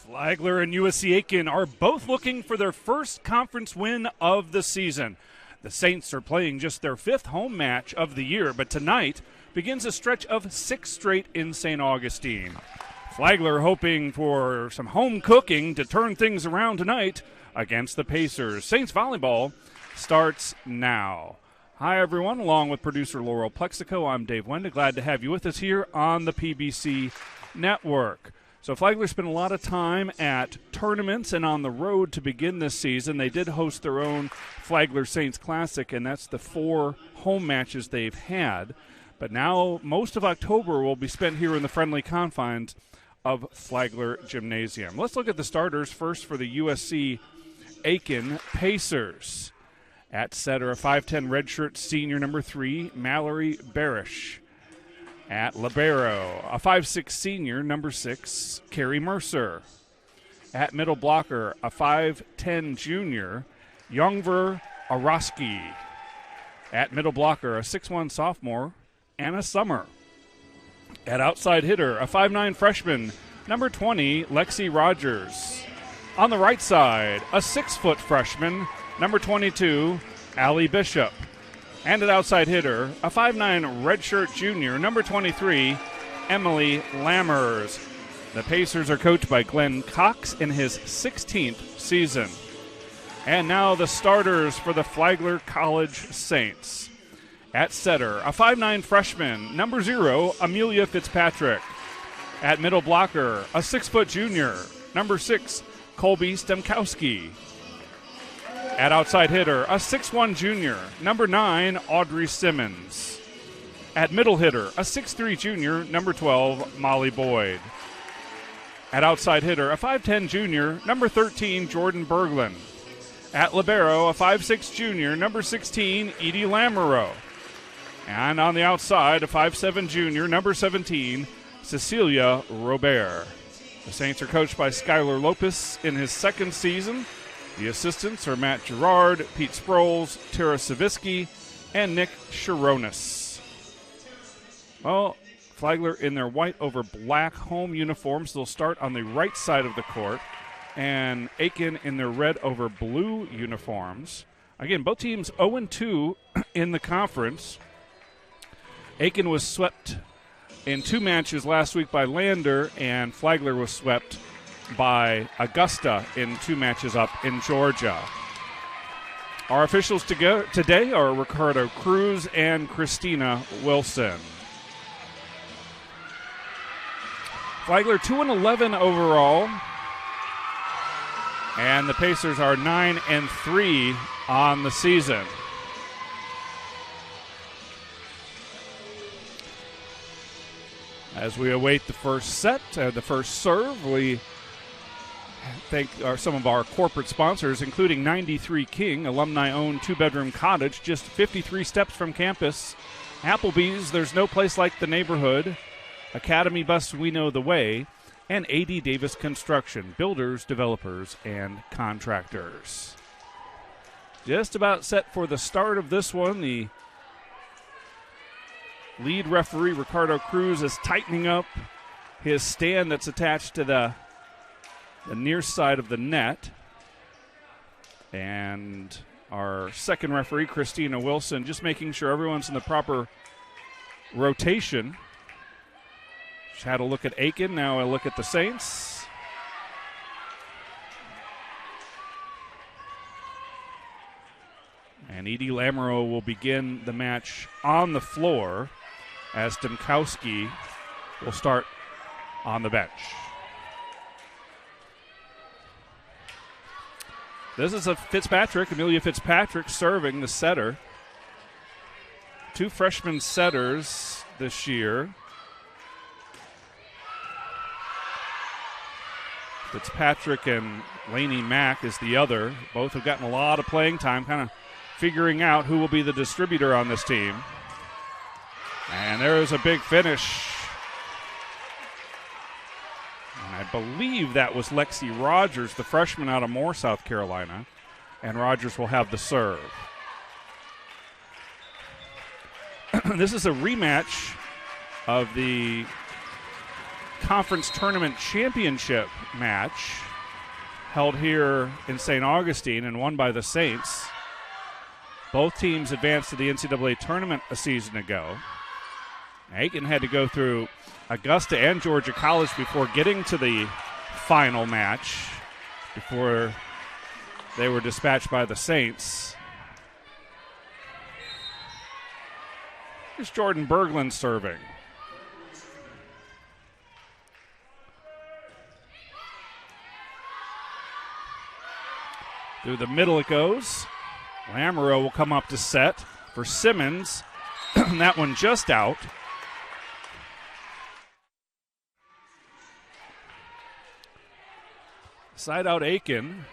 Flagler and USC Aiken are both looking for their first conference win of the season. The Saints are playing just their fifth home match of the year, but tonight begins a stretch of 6 straight in St. Augustine. Flagler hoping for some home cooking to turn things around tonight against the Pacers. Saints volleyball starts now. Hi, everyone. Along with producer Laurel Plexico, I'm Dave Wenda. Glad to have you with us here on the PBC Network. So Flagler spent a lot of time at tournaments and on the road to begin this season. They did host their own Flagler Saints Classic, and that's the 4 home matches they've had. But now most of October will be spent here in the friendly confines of Flagler Gymnasium. Let's look at the starters first for the USC Aiken Pacers. At setter, a 5'10 redshirt senior, number 3, Mallory Barish. At libero, a 5'6 senior, number 6, Carrie Mercer. At middle blocker, a 5'10 junior, Youngver Araski. At middle blocker, a 6'1 sophomore, Anna Summer. At outside hitter, a 5'9 freshman, number 20, Lexi Rogers. On the right side, a 6-foot freshman, number 22, Allie Bishop. And at outside hitter, a 5'9 redshirt junior, number 23, Emily Lammers. The Pacers are coached by Glenn Cox in his 16th season. And now the starters for the Flagler College Saints. At setter, a 5'9 freshman, number 0, Amelia Fitzpatrick. At middle blocker, a 6-foot junior, number 6, Colby Stemkowski. At outside hitter, a 6'1 junior, number 9, Audrey Simmons. At middle hitter, a 6'3 junior, number 12, Molly Boyd. At outside hitter, a 5'10 junior, number 13, Jordan Berglund. At libero, a 5'6 junior, number 16, Edie Lamoureux. And on the outside, a 5'7 junior, number 17, Cecilia Robert. The Saints are coached by Skylar Lopez in his 2nd season. The assistants are Matt Gerard, Pete Sproles, Tara Savitsky, and Nick Sharonis. Well, Flagler in their white over black home uniforms. They'll start on the right side of the court. And Aiken in their red over blue uniforms. Again, both teams 0-2 in the conference. Aiken was swept in 2 matches last week by Lander, and Flagler was swept by Augusta in 2 matches up in Georgia. Our officials today are Ricardo Cruz and Christina Wilson. Flagler 2-11 overall, and the Pacers are 9-3 on the season. As we await the first set, the first serve, we thank some of our corporate sponsors, including 93 King, alumni-owned 2-bedroom cottage just 53 steps from campus. Applebee's, there's no place like the neighborhood. Academy Bus, we know the way. And A.D. Davis Construction, builders, developers, and contractors. Just about set for the start of this one. The lead referee, Ricardo Cruz, is tightening up his stand that's attached to the near side of the net. And our second referee, Christina Wilson, just making sure everyone's in the proper rotation. She had a look at Aiken, now a look at the Saints. And Edie Lamoureux will begin the match on the floor as Stemkowski will start on the bench. This is Amelia Fitzpatrick serving the setter. 2 freshman setters this year. Fitzpatrick and Lainey Mack is the other. Both have gotten a lot of playing time, kind of figuring out who will be the distributor on this team. And there is a big finish. And I believe that was Lexi Rogers, the freshman out of Moore, South Carolina. And Rogers will have the serve. This is a rematch of the conference tournament championship match held here in St. Augustine and won by the Saints. Both teams advanced to the NCAA tournament a season ago. Aiken had to go through Augusta and Georgia College before getting to the final match, before they were dispatched by the Saints. Here's Jordan Berglund serving. Through the middle it goes. Lamoureux will come up to set for Simmons. That one just out. Side out Aiken.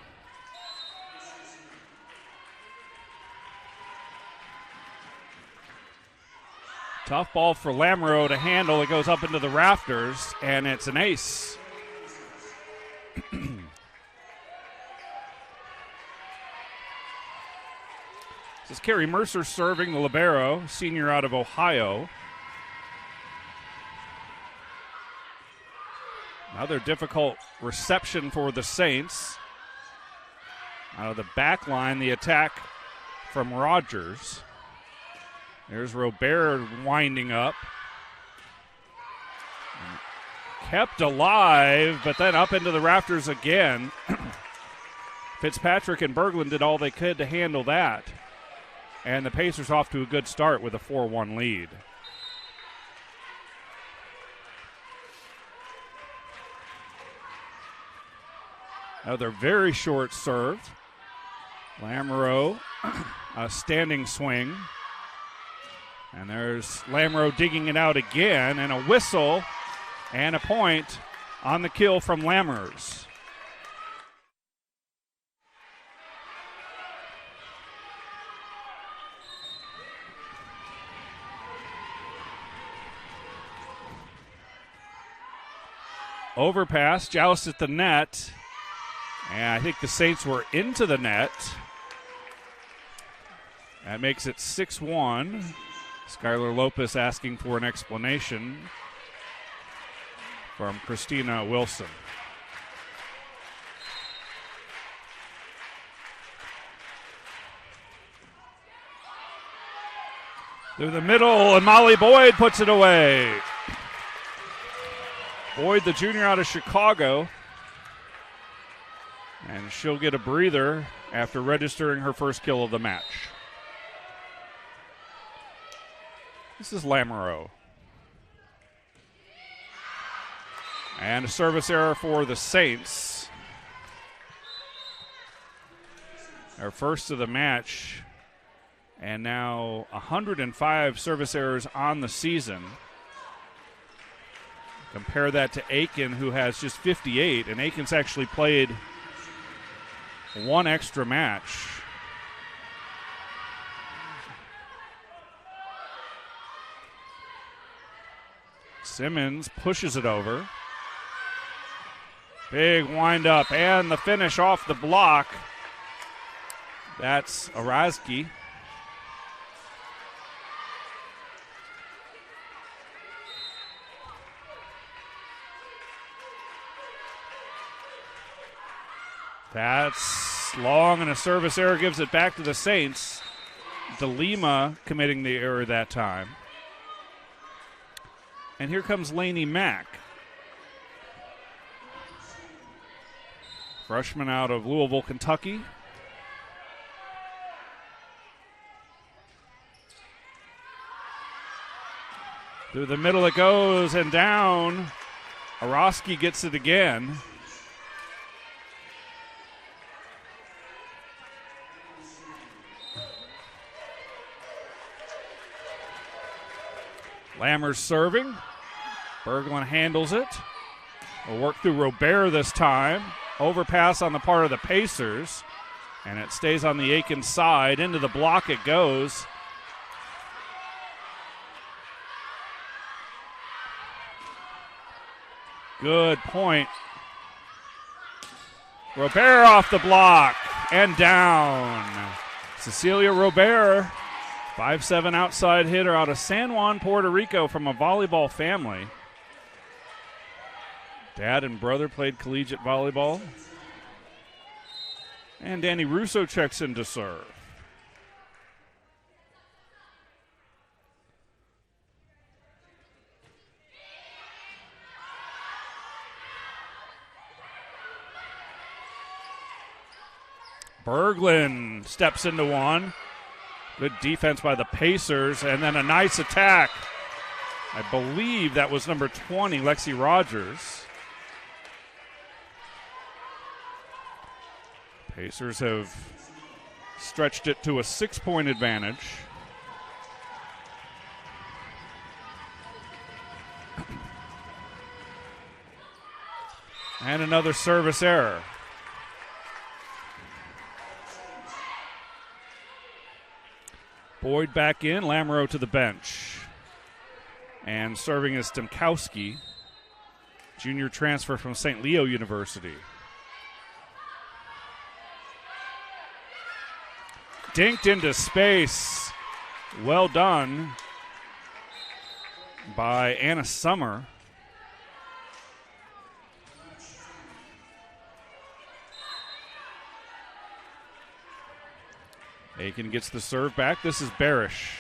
Tough ball for Lamoureux to handle. It goes up into the rafters, and it's an ace. This is Carrie Mercer serving, the libero, senior out of Ohio. Another difficult reception for the Saints. Out of the back line, the attack from Rogers. There's Robert winding up. Kept alive, but then up into the rafters again. Fitzpatrick and Berglund did all they could to handle that. And the Pacers off to a good start with a 4-1 lead. Another very short serve. Lamoureux, a standing swing. And there's Lamoureux digging it out again, and a whistle and a point on the kill from Lammers. Overpass, joust at the net. And I think the Saints were into the net. That makes it 6-1. Skylar Lopez asking for an explanation from Christina Wilson. Through the middle, and Molly Boyd puts it away. Boyd, the junior out of Chicago. And she'll get a breather after registering her first kill of the match. This is Lamoureux. And a service error for the Saints. Our first of the match. And now 105 service errors on the season. Compare that to Aiken, who has just 58. And Aiken's actually played one extra match. Simmons pushes it over. Big wind up and the finish off the block. That's Orazki. That's long, and a service error gives it back to the Saints. DeLima committing the error that time. And here comes Lainey Mack. Freshman out of Louisville, Kentucky. Through the middle it goes, and down. Orazki gets it again. Lammers serving. Berglund handles it. Will work through Robert this time. Overpass on the part of the Pacers. And it stays on the Aiken side. Into the block it goes. Good point. Robert off the block and down. Cecilia Robert, 5'7" outside hitter out of San Juan, Puerto Rico, from a volleyball family. Dad and brother played collegiate volleyball. And Danny Russo checks in to serve. Berglund steps into one. Good defense by the Pacers, and then a nice attack. I believe that was number 20, Lexi Rogers. Pacers have stretched it to a 6-point advantage. And another service error. Boyd back in, Lamoureux to the bench. And serving is Stemkowski, junior transfer from St. Leo University. Dinked into space. Well done by Anna Summer. Aiken gets the serve back. This is Barish.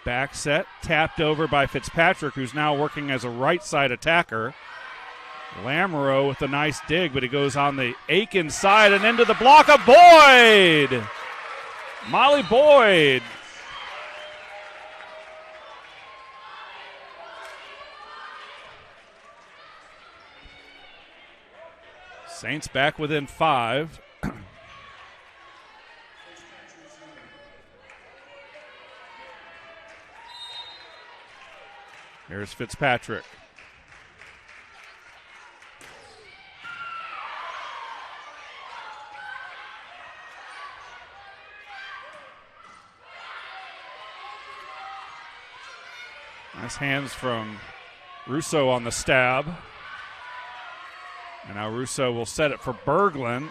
Back set, tapped over by Fitzpatrick, who's now working as a right side attacker. Lamoureux with a nice dig, but he goes on the Aiken side and into the block of Boyd. Molly Boyd. Saints back within 5. Here's Fitzpatrick. Nice hands from Russo on the stab. And now Russo will set it for Berglund.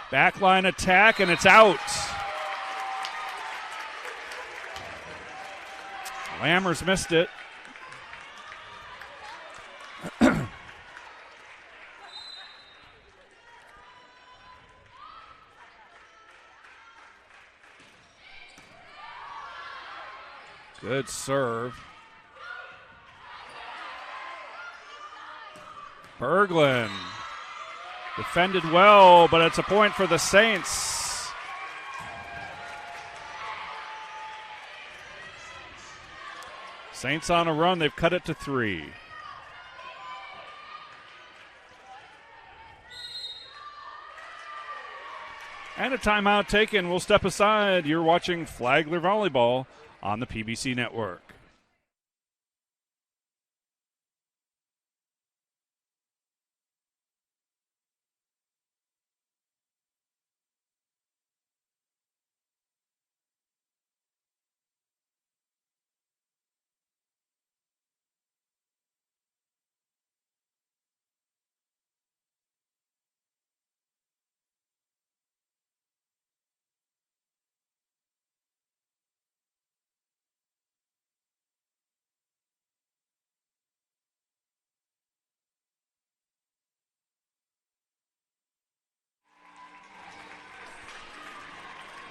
Backline attack, and it's out. Lammers missed it. Good serve. Berglund defended well, but it's a point for the Saints. Saints on a run. They've cut it to 3. And a timeout taken. We'll step aside. You're watching Flagler Volleyball on the PBC Network.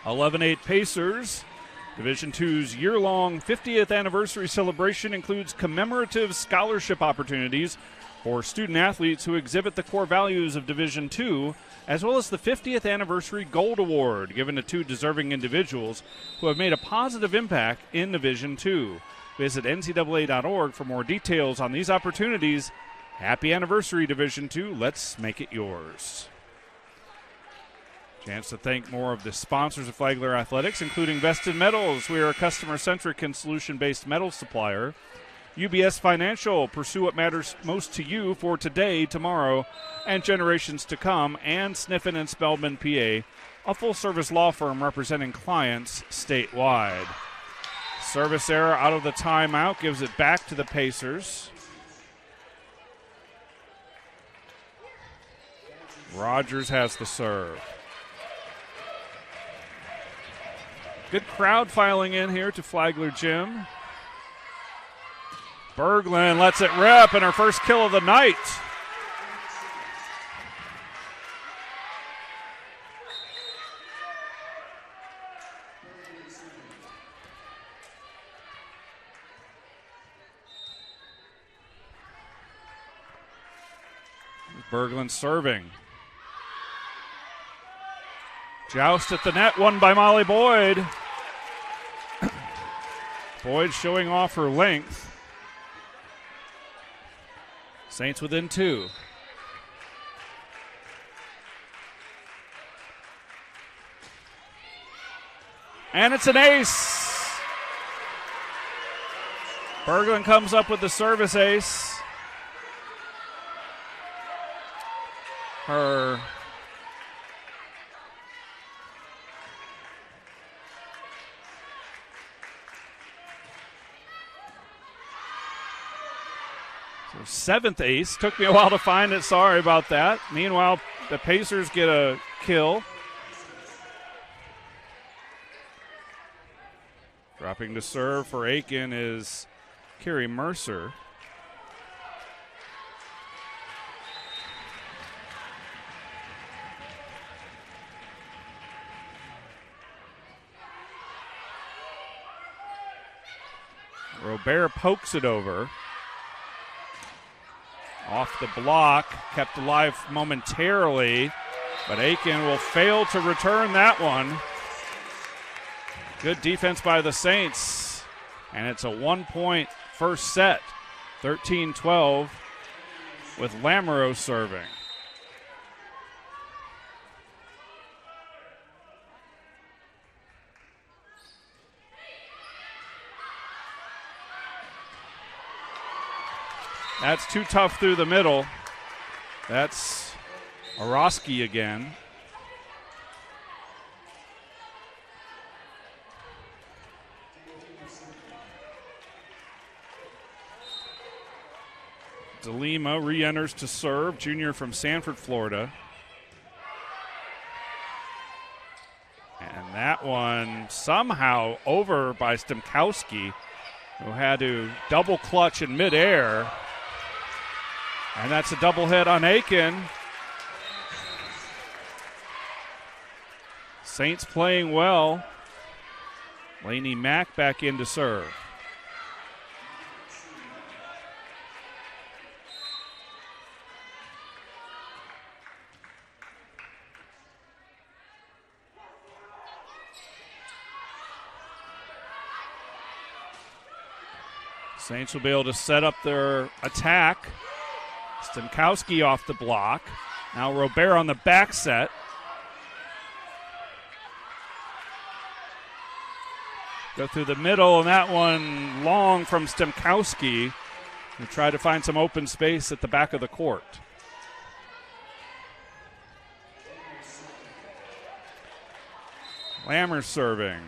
(11-8) Pacers. Division II's year-long 50th anniversary celebration includes commemorative scholarship opportunities for student athletes who exhibit the core values of Division II, as well as the 50th Anniversary Gold Award given to 2 deserving individuals who have made a positive impact in Division II. Visit ncaa.org for more details on these opportunities. Happy anniversary, Division II. Let's make it yours. Chance to thank more of the sponsors of Flagler Athletics, including Vested Metals. We are a customer-centric and solution-based metals supplier. UBS Financial, pursue what matters most to you for today, tomorrow, and generations to come. And Sniffen and Spellman, PA, a full-service law firm representing clients statewide. Service error out of the timeout gives it back to the Pacers. Rogers has the serve. Good crowd filing in here to Flagler Gym. Berglund lets it rip, and her first kill of the night. Berglund serving. Joust at the net, won by Molly Boyd. Boyd showing off her length. Saints within 2. And it's an ace. Berglund comes up with the service ace. Her seventh ace. Took me a while to find it. Sorry about that. Meanwhile, the Pacers get a kill. Dropping to serve for Aiken is Carrie Mercer. Robert pokes it over. Off the block, kept alive momentarily, but Aiken will fail to return that one. Good defense by the Saints, and it's a 1-point first set, 13-12, with Lamoureux serving. That's too tough through the middle. That's Orosky again. DeLima re-enters to serve, junior from Sanford, Florida. And that one somehow over by Stemkowski, who had to double clutch in midair. And that's a double hit on Aiken. Saints playing well. Lainey Mack back in to serve. Saints will be able to set up their attack. Stemkowski off the block. Now Robert on the back set. Go through the middle, and that one long from Stemkowski. Who tried to find some open space at the back of the court. Lammer serving.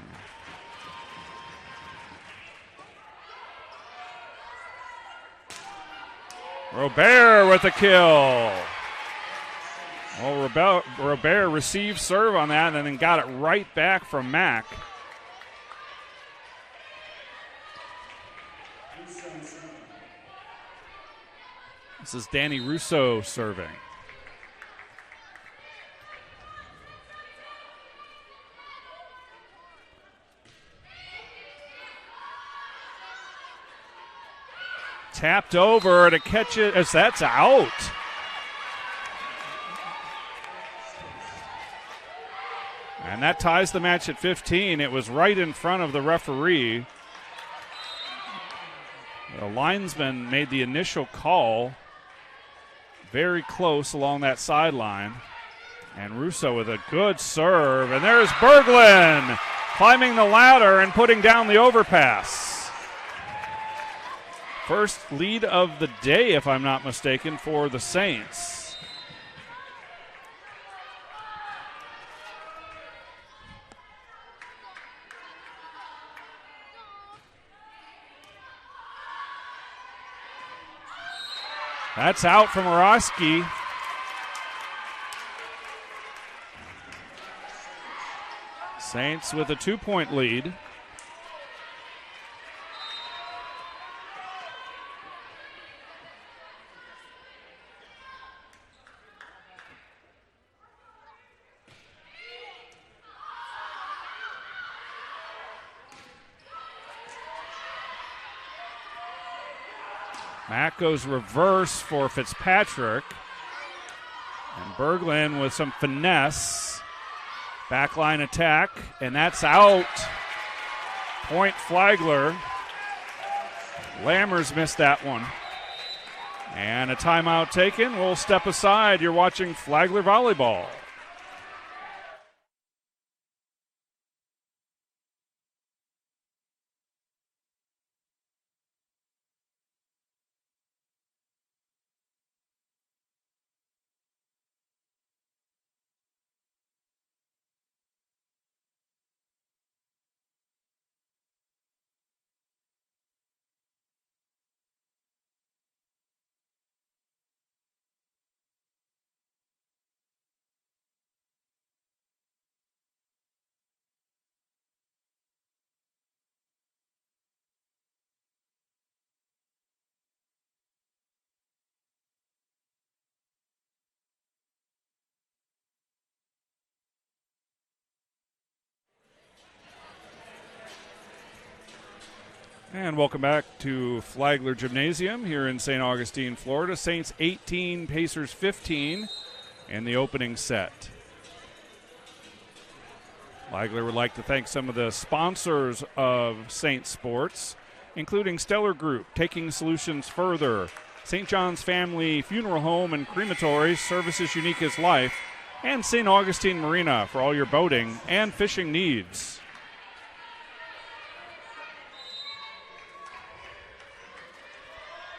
Robert with a kill. Well, Robert received serve on that and then got it right back from Mack. This is Danny Russo serving. Tapped over to catch it as that's out. And that ties the match at 15. It was right in front of the referee. The linesman made the initial call very close along that sideline. And Russo with a good serve. And there's Berglund climbing the ladder and putting down the overpass. First lead of the day, if I'm not mistaken, for the Saints. That's out from Saints with a 2-point lead. Mack goes reverse for Fitzpatrick. And Berglund with some finesse. Backline attack, and that's out. Point Flagler. Lammers missed that one. And a timeout taken. We'll step aside. You're watching Flagler Volleyball. And welcome back to Flagler Gymnasium here in St. Augustine, Florida. Saints 18, Pacers 15 in the opening set. Flagler would like to thank some of the sponsors of Saints Sports, including Stellar Group, Taking Solutions Further, St. John's Family Funeral Home and Crematory, services unique as life, and St. Augustine Marina for all your boating and fishing needs.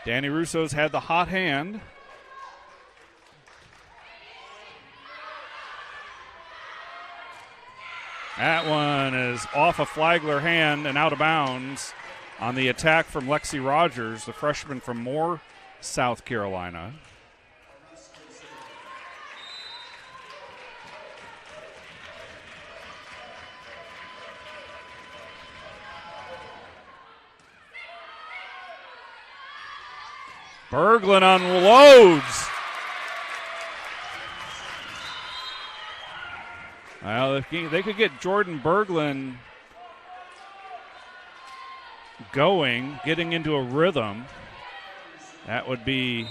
Danny Russo's had the hot hand. That one is off a Flagler hand and out of bounds on the attack from Lexi Rogers, the freshman from Moore, South Carolina. Berglund unloads. Well, if they could get Jordan Berglund going, getting into a rhythm, that would be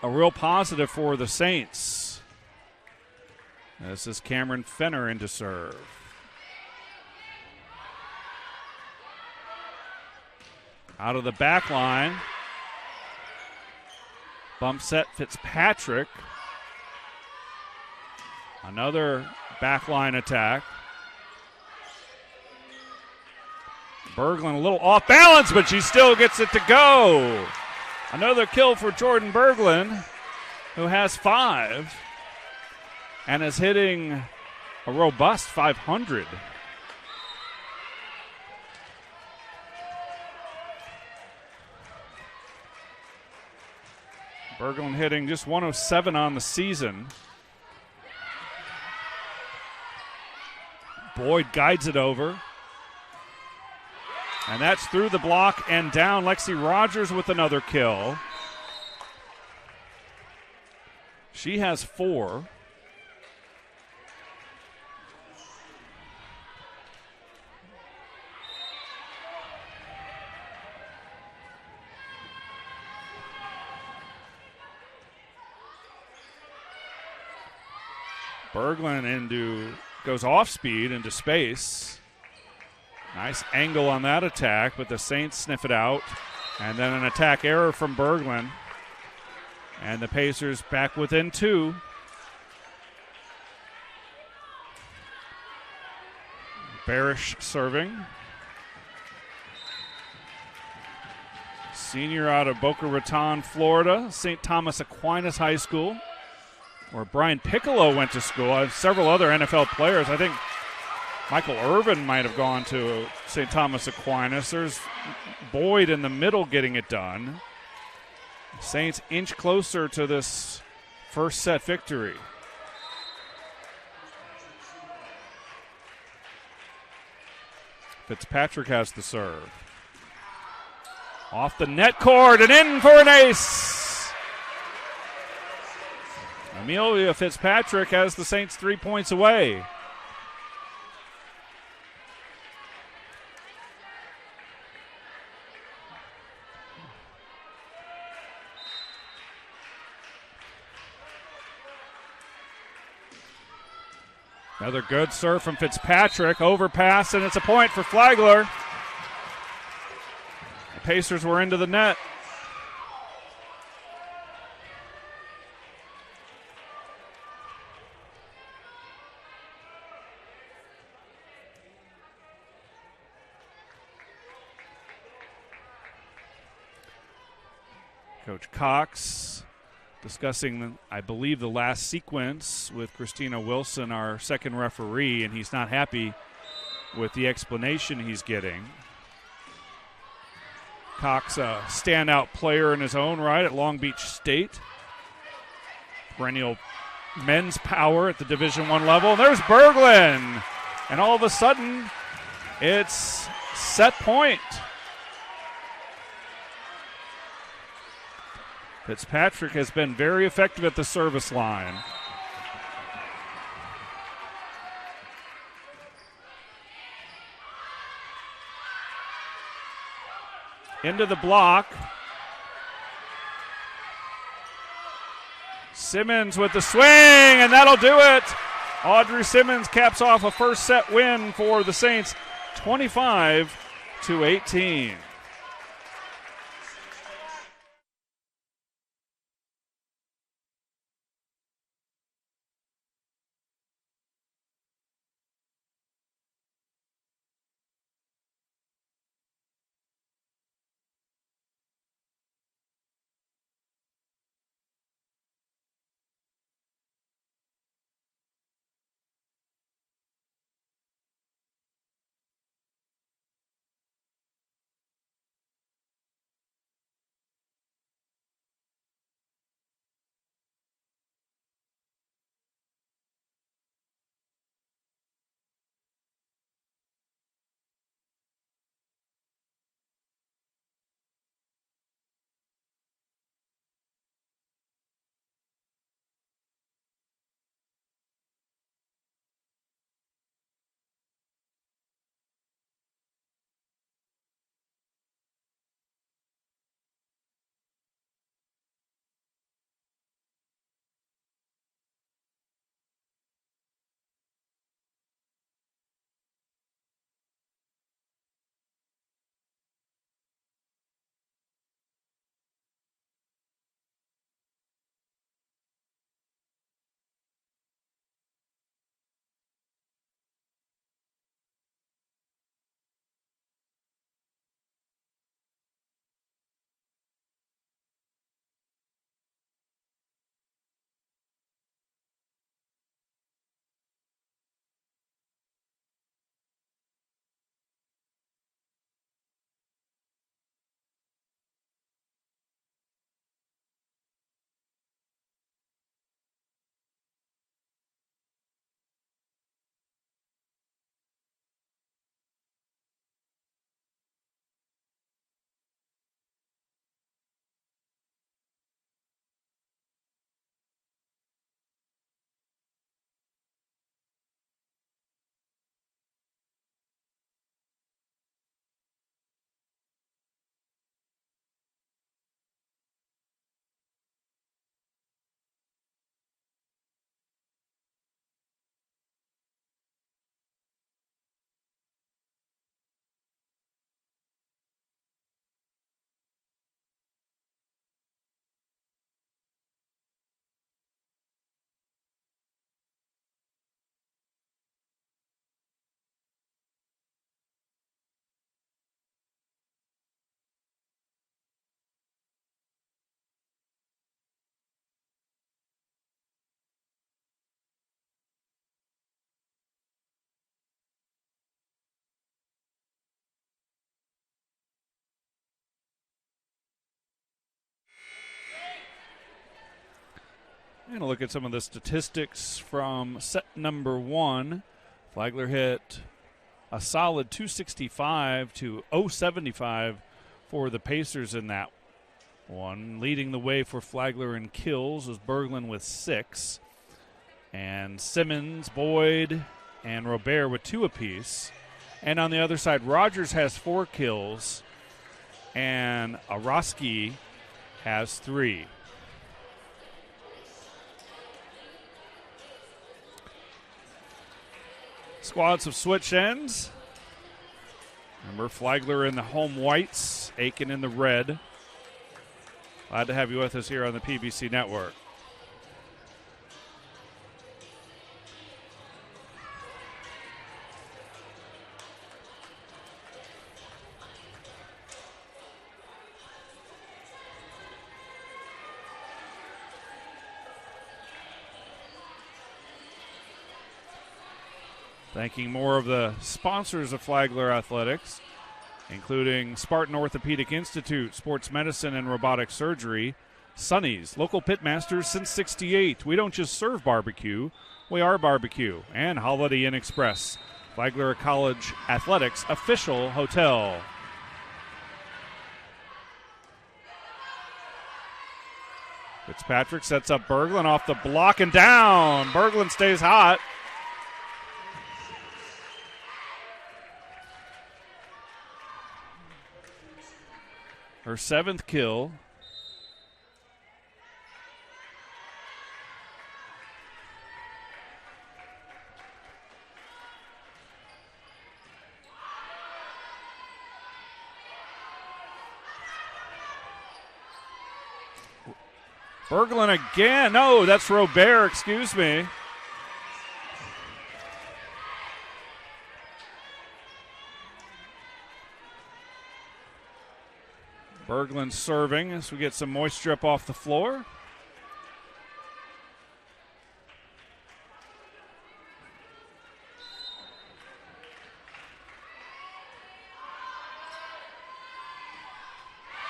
a real positive for the Saints. This is Cameron Fenner in to serve. Out of the back line. Bump set Fitzpatrick. Another backline attack. Berglund a little off balance, but she still gets it to go. Another kill for Jordan Berglund, who has 5 and is hitting a robust 500. Berglund hitting just 107 on the season. Boyd guides it over. And that's through the block and down. Lexi Rogers with another kill. She has 4. Berglund goes off speed into space. Nice angle on that attack, but the Saints sniff it out. And then an attack error from Berglund. And the Pacers back within 2. Barish serving. Senior out of Boca Raton, Florida, St. Thomas Aquinas High School, where Brian Piccolo went to school. I have several other NFL players. I think Michael Irvin might have gone to St. Thomas Aquinas. There's Boyd in the middle getting it done. Saints inch closer to this first set victory. Fitzpatrick has the serve. Off the net cord and in for an ace. Amelia Fitzpatrick has the Saints 3 points away. Another good serve from Fitzpatrick. Overpass, and it's a point for Flagler. The Pacers were into the net. Coach Cox discussing, I believe, the last sequence with Christina Wilson, our second referee, and he's not happy with the explanation he's getting. Cox, a standout player in his own right at Long Beach State. Perennial men's power at the Division I level. And there's Berglund. And all of a sudden, it's set point. Fitzpatrick has been very effective at the service line. Into the block. Simmons with the swing, and that'll do it. Audrey Simmons caps off a first set win for the Saints, 25-18. And a look at some of the statistics from set number one. Flagler hit a solid 265 to 075 for the Pacers in that one. Leading the way for Flagler in kills was Berglund with 6. And Simmons, Boyd, and Robert with 2 apiece. And on the other side, Rogers has 4 kills, and Aroski has 3. Squads have switched ends. Remember, Flagler in the home whites, Aiken in the red. Glad to have you with us here on the PBC Network. Thanking more of the sponsors of Flagler Athletics, including Spartan Orthopedic Institute, Sports Medicine and Robotic Surgery, Sonny's, local pitmasters since '68. We don't just serve barbecue, we are barbecue. And Holiday Inn Express, Flagler College Athletics official hotel. Fitzpatrick sets up Berglund off the block and down. Berglund stays hot. Her 7th kill. Berglund again. No, that's Robert, excuse me. Berglund serving as we get some moisture up off the floor.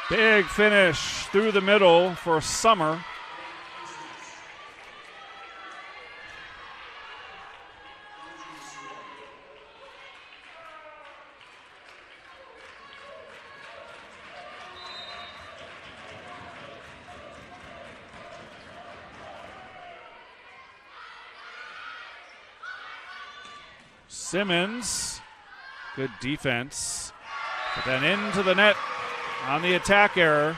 Big finish through the middle for Summer. Simmons, good defense, but then into the net on the attack error.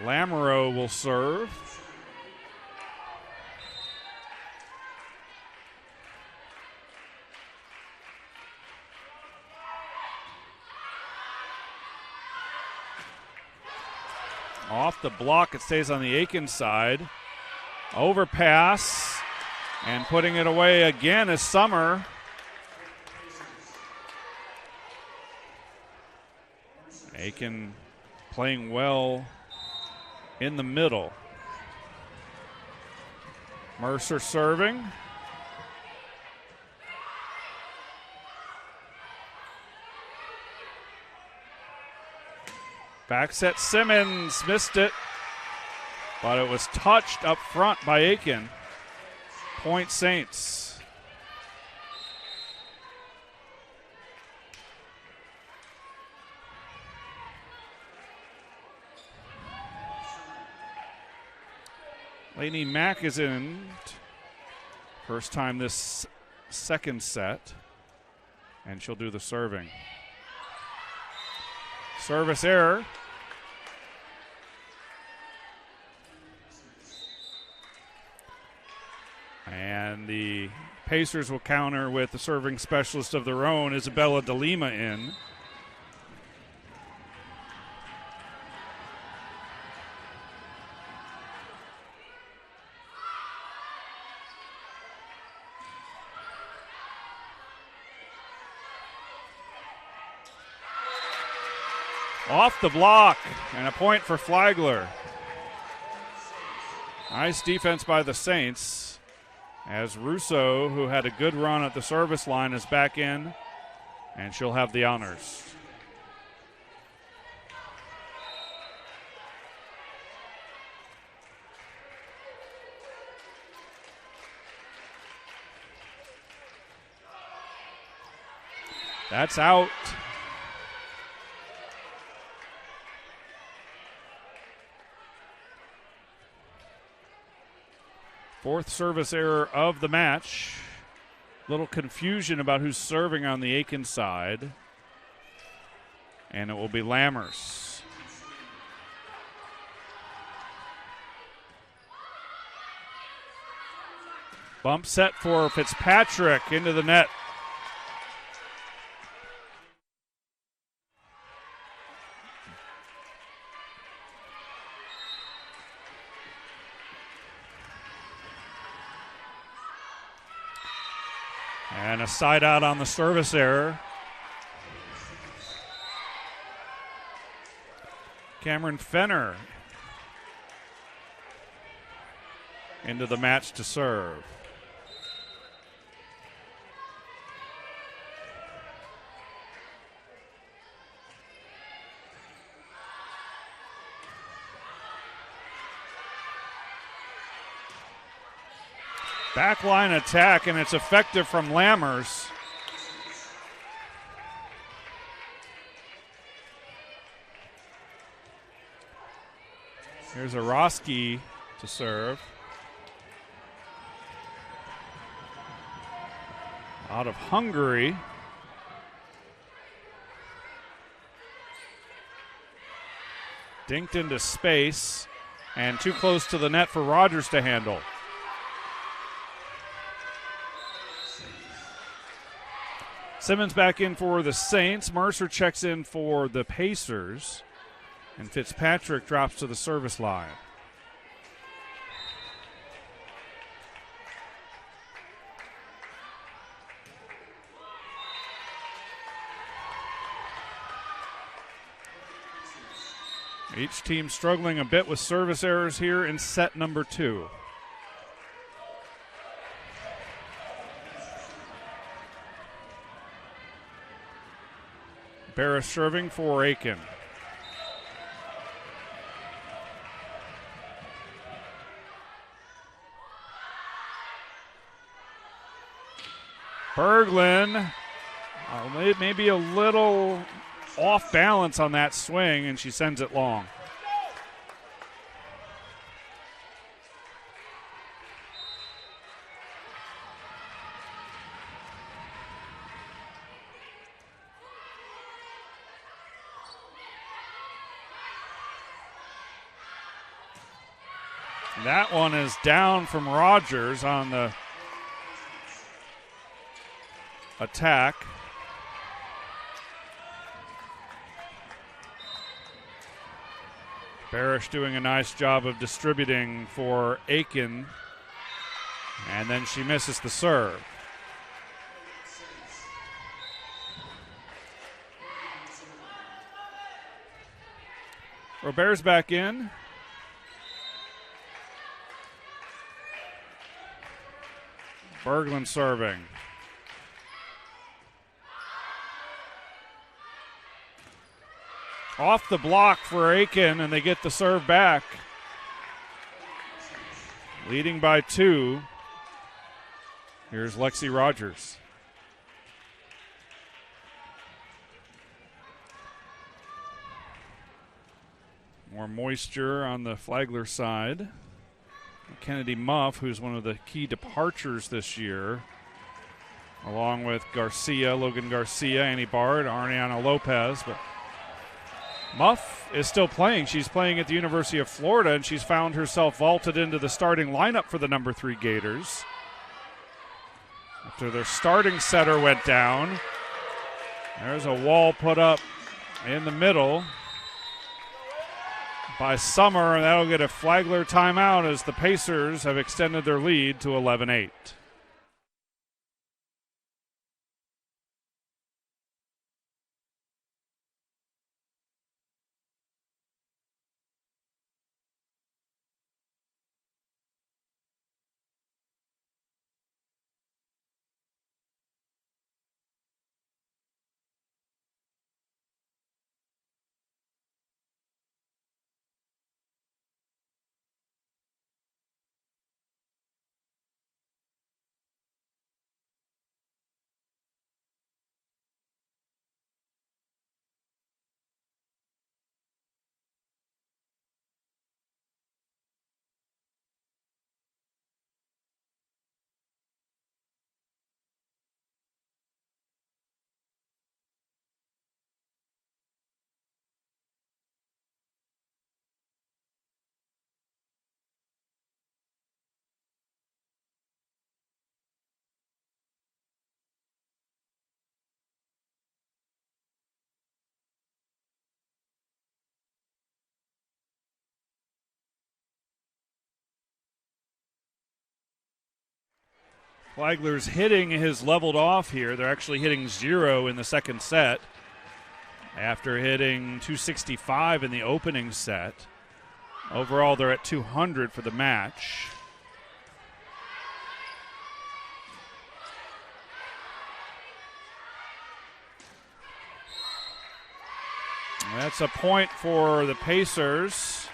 Lamoureux will serve. Off the block, it stays on the Aiken side. Overpass, and putting it away again is Summer. Aiken playing well in the middle. Mercer serving. Back set Simmons, missed it, but it was touched up front by Aiken. Point Saints. Lainey Mack is in. First time this second set, and she'll do the serving. Service error. And the Pacers will counter with the serving specialist of their own, Isabella De Lima, in. Off the block, and a point for Flagler. Nice defense by the Saints, as Russo, who had a good run at the service line, is back in, and she'll have the honors. That's out. Fourth service error of the match. Little confusion about who's serving on the Aiken side. And it will be Lammers. Bump set for Fitzpatrick into the net. And a side out on the service error. Cameron Fenner into the match to serve. Backline attack, and it's effective from Lammers. Here's Arosky to serve. Out of Hungary. Dinked into space, and too close to the net for Rogers to handle. Simmons back in for the Saints. Mercer checks in for the Pacers. And Fitzpatrick drops to the service line. Each team struggling a bit with service errors here in set number 2. Barris serving for Aiken. Berglund, maybe a little off balance on that swing, and she sends it long. That one is down from Rogers on the attack. Barish doing a nice job of distributing for Aiken, and then she misses the serve. Robert's back in. Berglund serving. Off the block for Aiken, and they get the serve back. Leading by 2. Here's Lexi Rogers. More moisture on the Flagler side. Kennedy Muff, who's one of the key departures this year, along with Garcia, Logan Garcia, Annie Bard, Ariana Lopez. But Muff is still playing. She's playing at the University of Florida, and she's found herself vaulted into the starting lineup for the number 3 Gators. After their starting setter went down, there's a wall put up in the middle by Summer, and that'll get a Flagler timeout as the Pacers have extended their lead to 11-8. Flagler's hitting has leveled off here. They're actually hitting 0 in the second set after hitting 265 in the opening set. Overall, they're at 200 for the match. That's a point for the Pacers.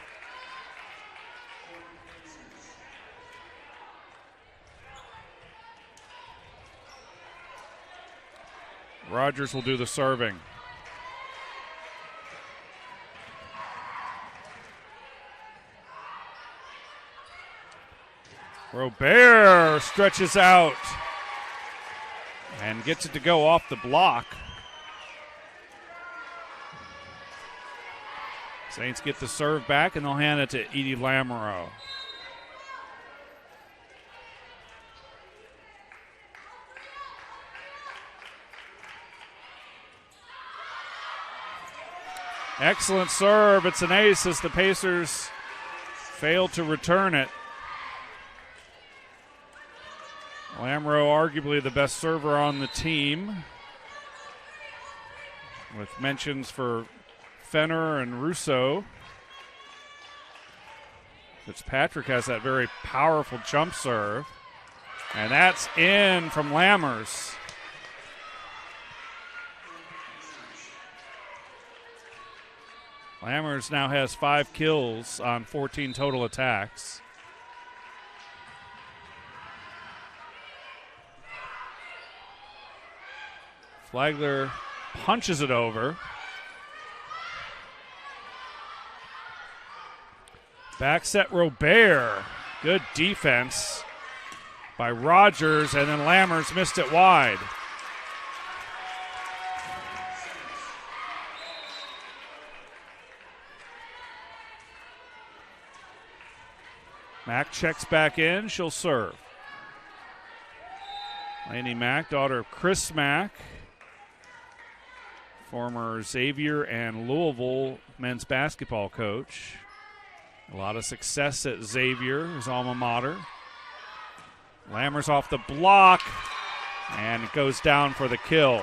Rogers will do the serving. Robert stretches out and gets it to go off the block. Saints get the serve back, and they'll hand it to Edie Lamoureux. Excellent serve. It's an ace as the Pacers fail to return it. Lamoureux, arguably the best server on the team, with mentions for Fenner and Russo. Fitzpatrick has that very powerful jump serve, and that's in from Lammers. Lammers now has 5 kills on 14 total attacks. Flagler punches it over. Back set Robert. Good defense by Rogers, and then Lammers missed it wide. Mack checks back in. She'll serve. Lainey Mack, daughter of Chris Mack, former Xavier and Louisville men's basketball coach. A lot of success at Xavier, his alma mater. Lammers off the block, and it goes down for the kill.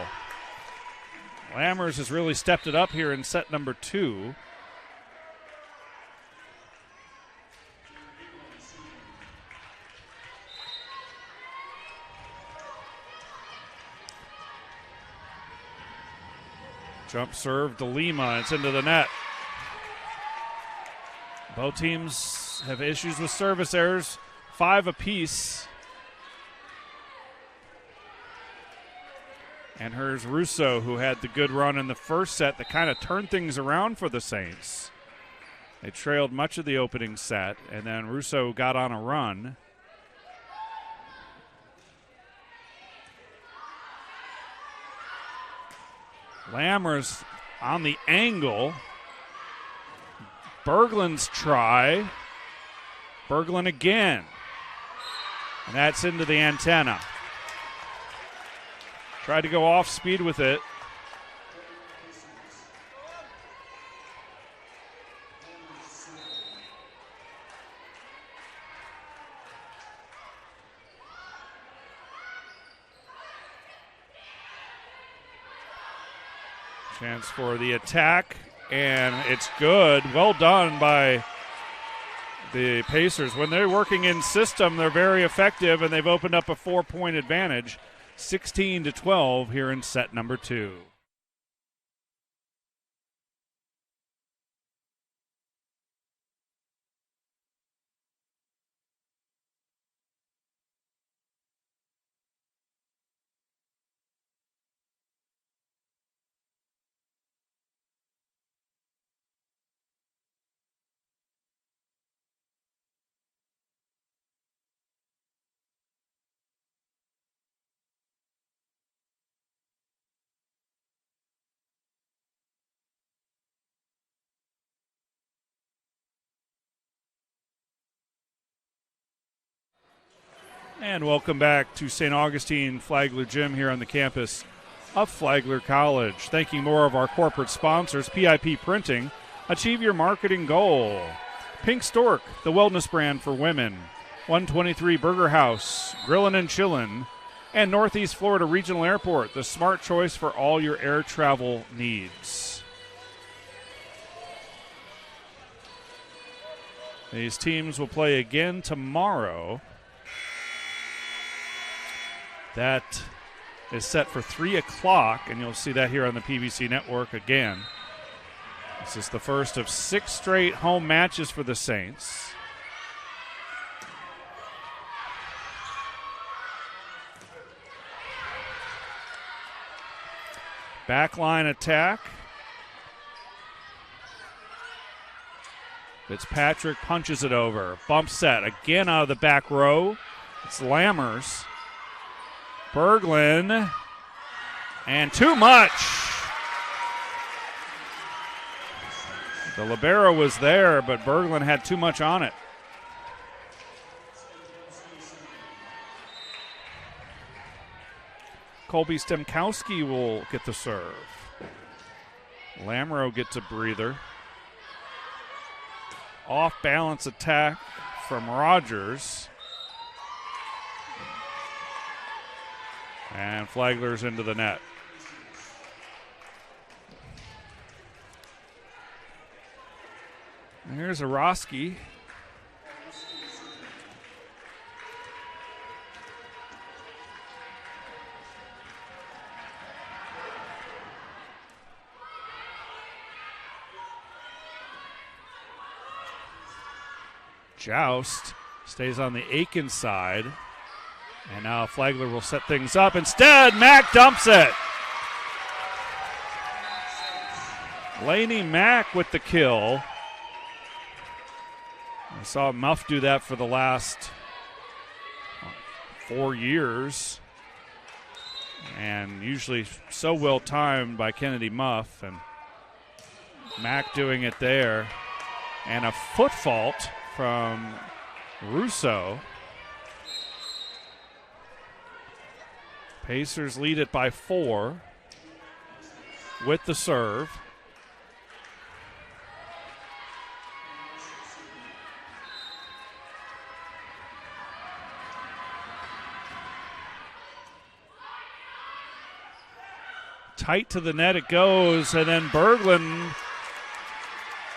Lammers has really stepped it up here in set number 2. Jump serve to Lima. It's into the net. Both teams have issues with service errors, 5 apiece. And here's Russo, who had the good run in the first set that kind of turned things around for the Saints. They trailed much of the opening set, and then Russo got on a run. Lammers on the angle. Berglund's try. Berglund again. And that's into the antenna. Tried to go off speed with it. Chance for the attack, and it's good. Well done by the Pacers. When they're working in system, they're very effective, and they've opened up a 4-point advantage, 16-12 here in set number 2. And welcome back to St. Augustine Flagler Gym here on the campus of Flagler College. Thanking more of our corporate sponsors, PIP Printing. Achieve your marketing goal. Pink Stork, the wellness brand for women. 123 Burger House, Grillin' and Chillin', and Northeast Florida Regional Airport, the smart choice for all your air travel needs. These teams will play again tomorrow. That is set for 3 o'clock, and you'll see that here on the PBC Network again. This is the first of 6 straight home matches for the Saints. Backline attack. Fitzpatrick punches it over. Bump set again out of the back row. It's Lammers. Berglund. And too much. The libero was there, but Berglund had too much on it. Colby Stemkowski will get the serve. Lamoureux gets a breather. Off-balance attack from Rogers. And Flagler's into the net. And here's Arosky. Joust stays on the Aiken side. And now Flagler will set things up. Instead, Mack dumps it. Laney Mack with the kill. I saw Muff do that for the last 4 years. And usually so well timed by Kennedy Muff. And Mack doing it there. And a foot fault from Russo. Pacers lead it by 4 with the serve. Tight to the net it goes, and then Berglund,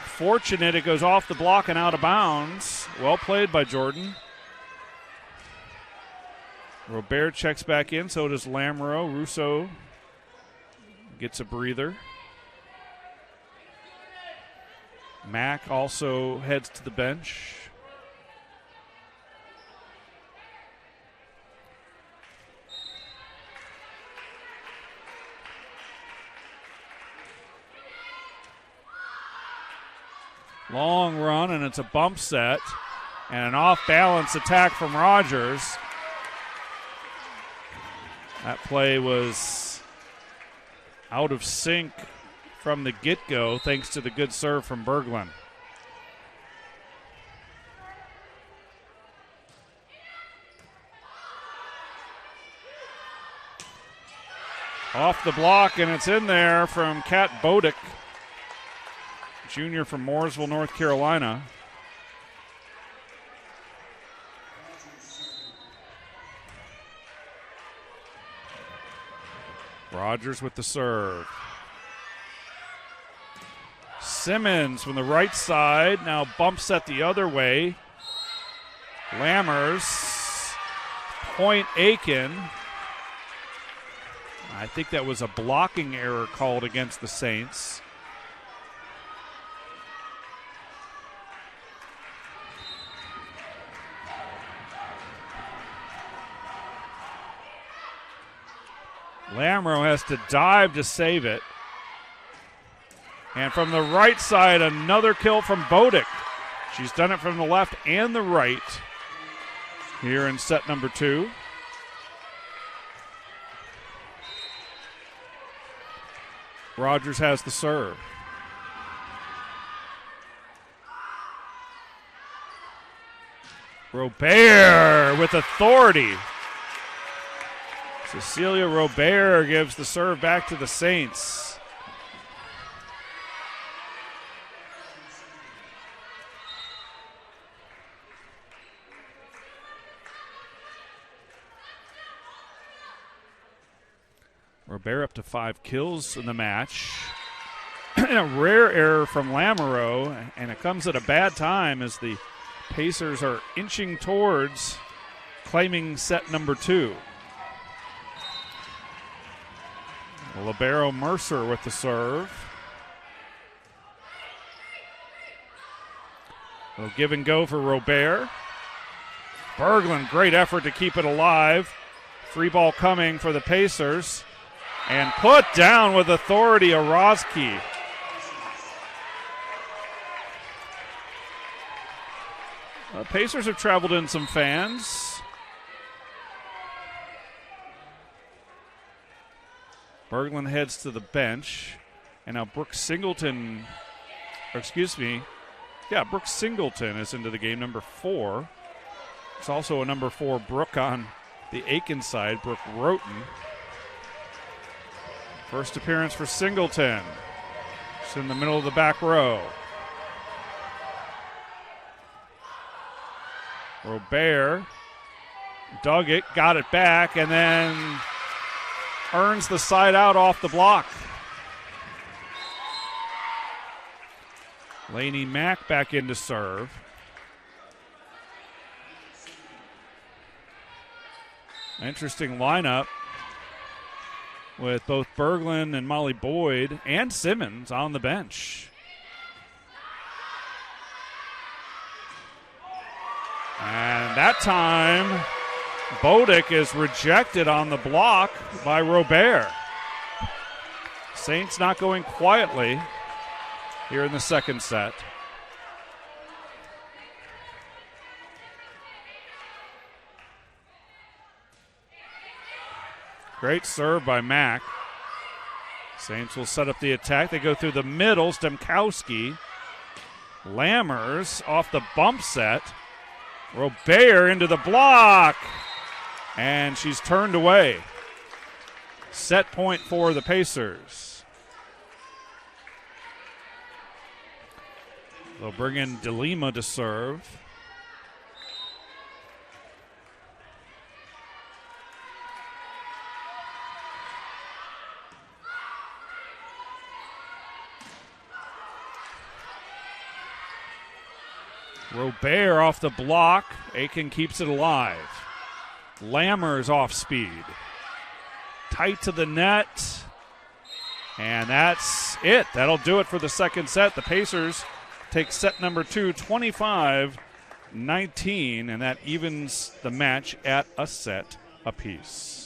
fortunate it goes off the block and out of bounds. Well played by Jordan. Robert checks back in, so does Lamoureux. Russo gets a breather. Mack also heads to the bench. Long run, and it's a bump set. And an off-balance attack from Rogers. That play was out of sync from the get-go thanks to the good serve from Berglund. Off the block, and it's in there from Kat Bodick, junior from Mooresville, North Carolina. Rogers with the serve. Simmons from the right side, now bumps set the other way. Lammers, point Aiken. I think that was a blocking error called against the Saints. Lamoureux has to dive to save it. And from the right side, another kill from Bodick. She's done it from the left and the right here in set number 2. Rogers has the serve. Robert with authority. Cecilia Robert gives the serve back to the Saints. Robert up to 5 kills in the match. And a rare error from Lamoureux, and it comes at a bad time as the Pacers are inching towards claiming set number 2. Libero Mercer with the serve. A give and go for Robert. Berglund, great effort to keep it alive. Free ball coming for the Pacers. And put down with authority, Orozki. Pacers have traveled in some fans. Berglund heads to the bench. And now Brooks Singleton is into the game, number 4. There's also a number 4 Brooke on the Aiken side, Brooke Roten. First appearance for Singleton. It's in the middle of the back row. Robert dug it, got it back, and then earns the side out off the block. Laney Mack back in to serve. Interesting lineup with both Berglund and Molly Boyd and Simmons on the bench. And that time, Bodick is rejected on the block by Robert. Saints not going quietly here in the second set. Great serve by Mack. Saints will set up the attack. They go through the middle. Stemkowski. Lammers off the bump set. Robert into the block. And she's turned away. Set point for the Pacers. They'll bring in DeLima to serve. Robert off the block. Aiken keeps it alive. Lammers off speed. Tight to the net. And that's it. That'll do it for the second set. The Pacers take set number 2, 25-19, and that evens the match at a set apiece.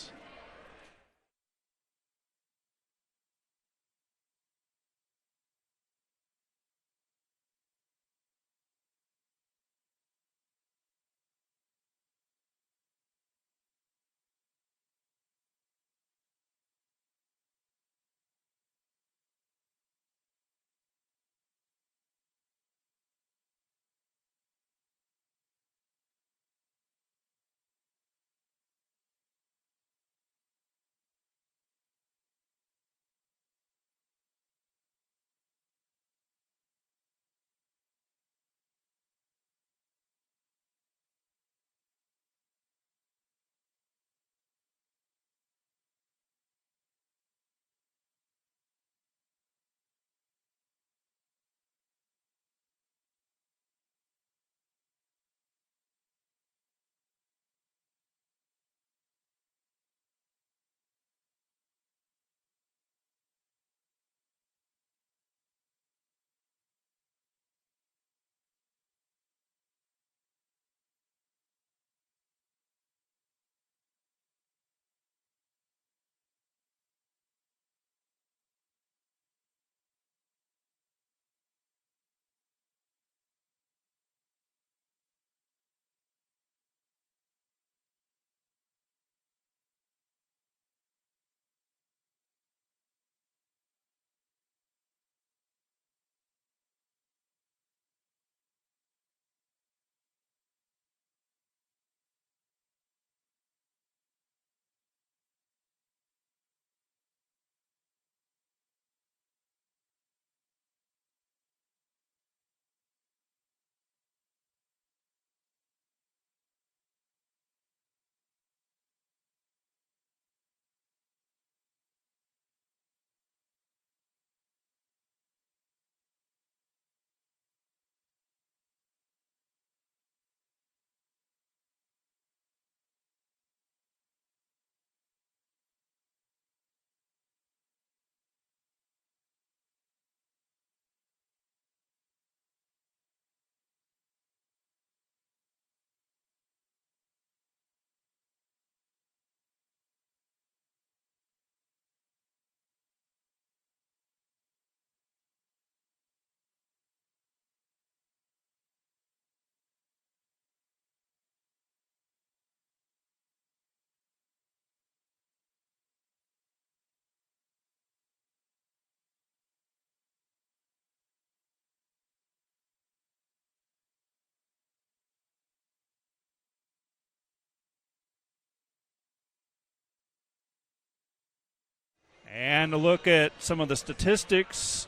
And a look at some of the statistics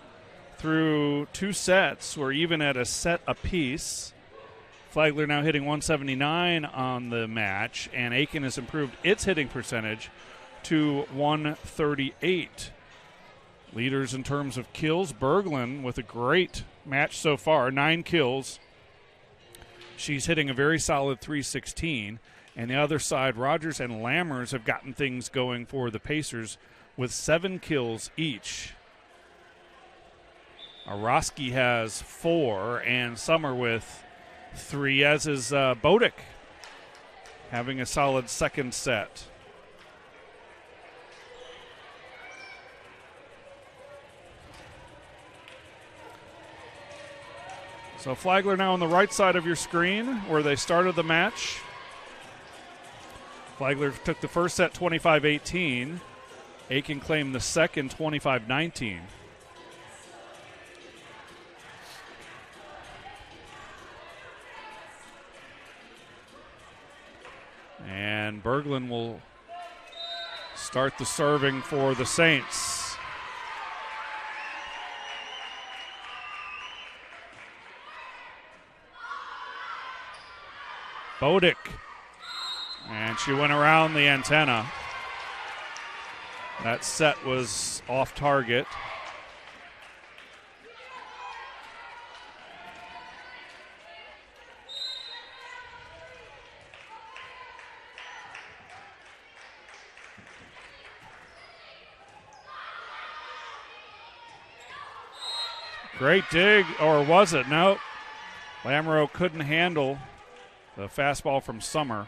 through 2 sets. We're even at a set apiece. Flagler now hitting 179 on the match, and Aiken has improved its hitting percentage to 138. Leaders in terms of kills, Berglund with a great match so far, 9 kills. She's hitting a very solid 316. And the other side, Rogers and Lammers have gotten things going for the Pacers with 7 kills each. Aroski has 4, and Summer with 3, as is Bodick, having a solid second set. So Flagler now on the right side of your screen where they started the match. Flagler took the first set 25-18. Aiken claimed the second 25-19. And Berglund will start the serving for the Saints. Bodick. And she went around the antenna. That set was off target. Great dig, or was it? No. Lamoureux couldn't handle the fastball from Summer.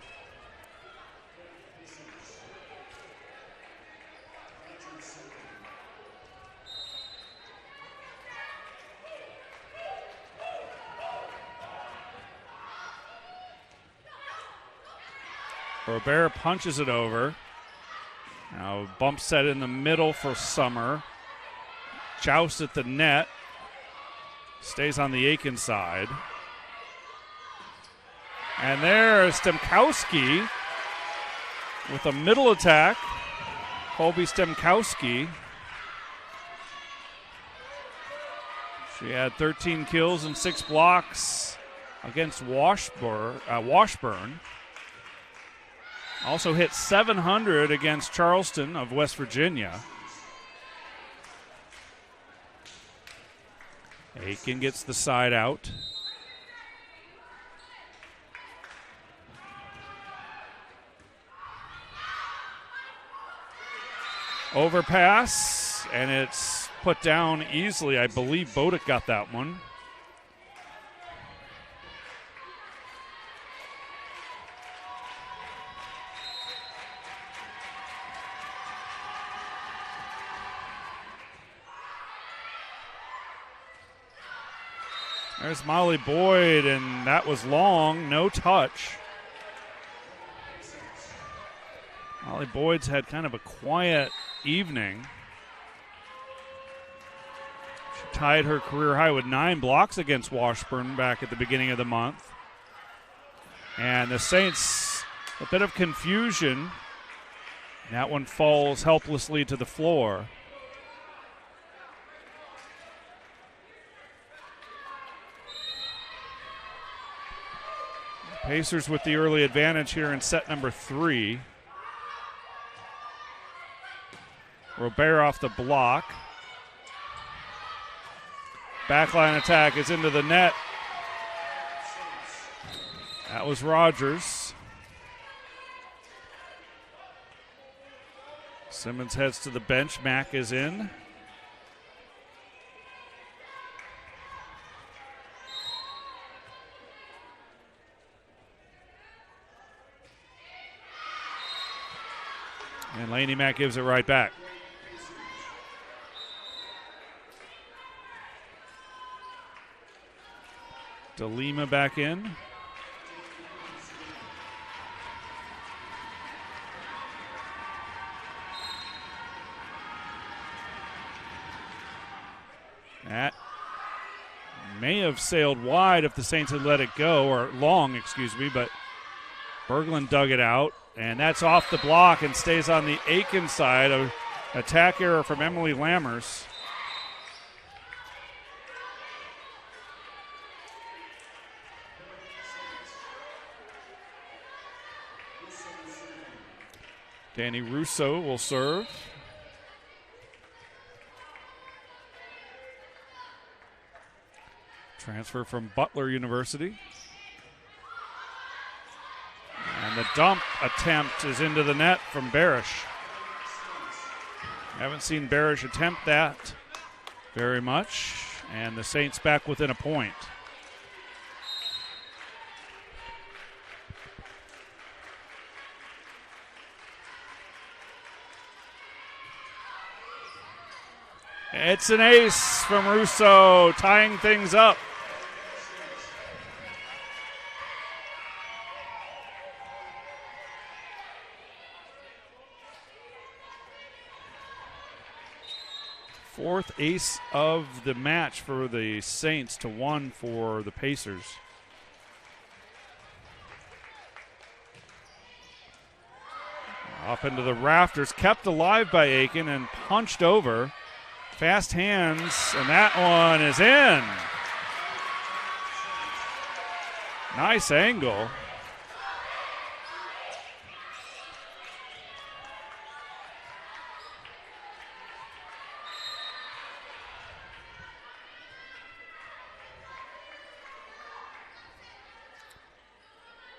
Robert punches it over. Now bump set in the middle for Summer. Joust at the net. Stays on the Aiken side. And there's Stemkowski with a middle attack. Colby Stemkowski. She had 13 kills and 6 blocks against Washburn. Also hit 700 against Charleston of West Virginia. Aiken gets the side out. Overpass, and it's put down easily. I believe Bodick got that one. There's Molly Boyd, and that was long, no touch. Molly Boyd's had kind of a quiet evening. She tied her career high with 9 blocks against Washburn back at the beginning of the month. And the Saints, a bit of confusion. That one falls helplessly to the floor. Pacers with the early advantage here in set number 3. Robert off the block. Backline attack is into the net. That was Rogers. Simmons heads to the bench. Mack is in. And Laney Mack gives it right back. DeLima back in. That may have sailed wide if the Saints had let it go, or long, excuse me, but Berglund dug it out, and that's off the block and stays on the Aiken side. A Attack error from Emily Lammers. Danny Russo will serve. Transfer from Butler University. And the dump attempt is into the net from Barish. Haven't seen Barish attempt that very much. And the Saints back within a point. It's an ace from Russo, tying things up. Fourth ace of the match for the Saints to 1 for the Pacers. Up into the rafters, kept alive by Aiken and punched over. Fast hands, and that one is in. Nice angle.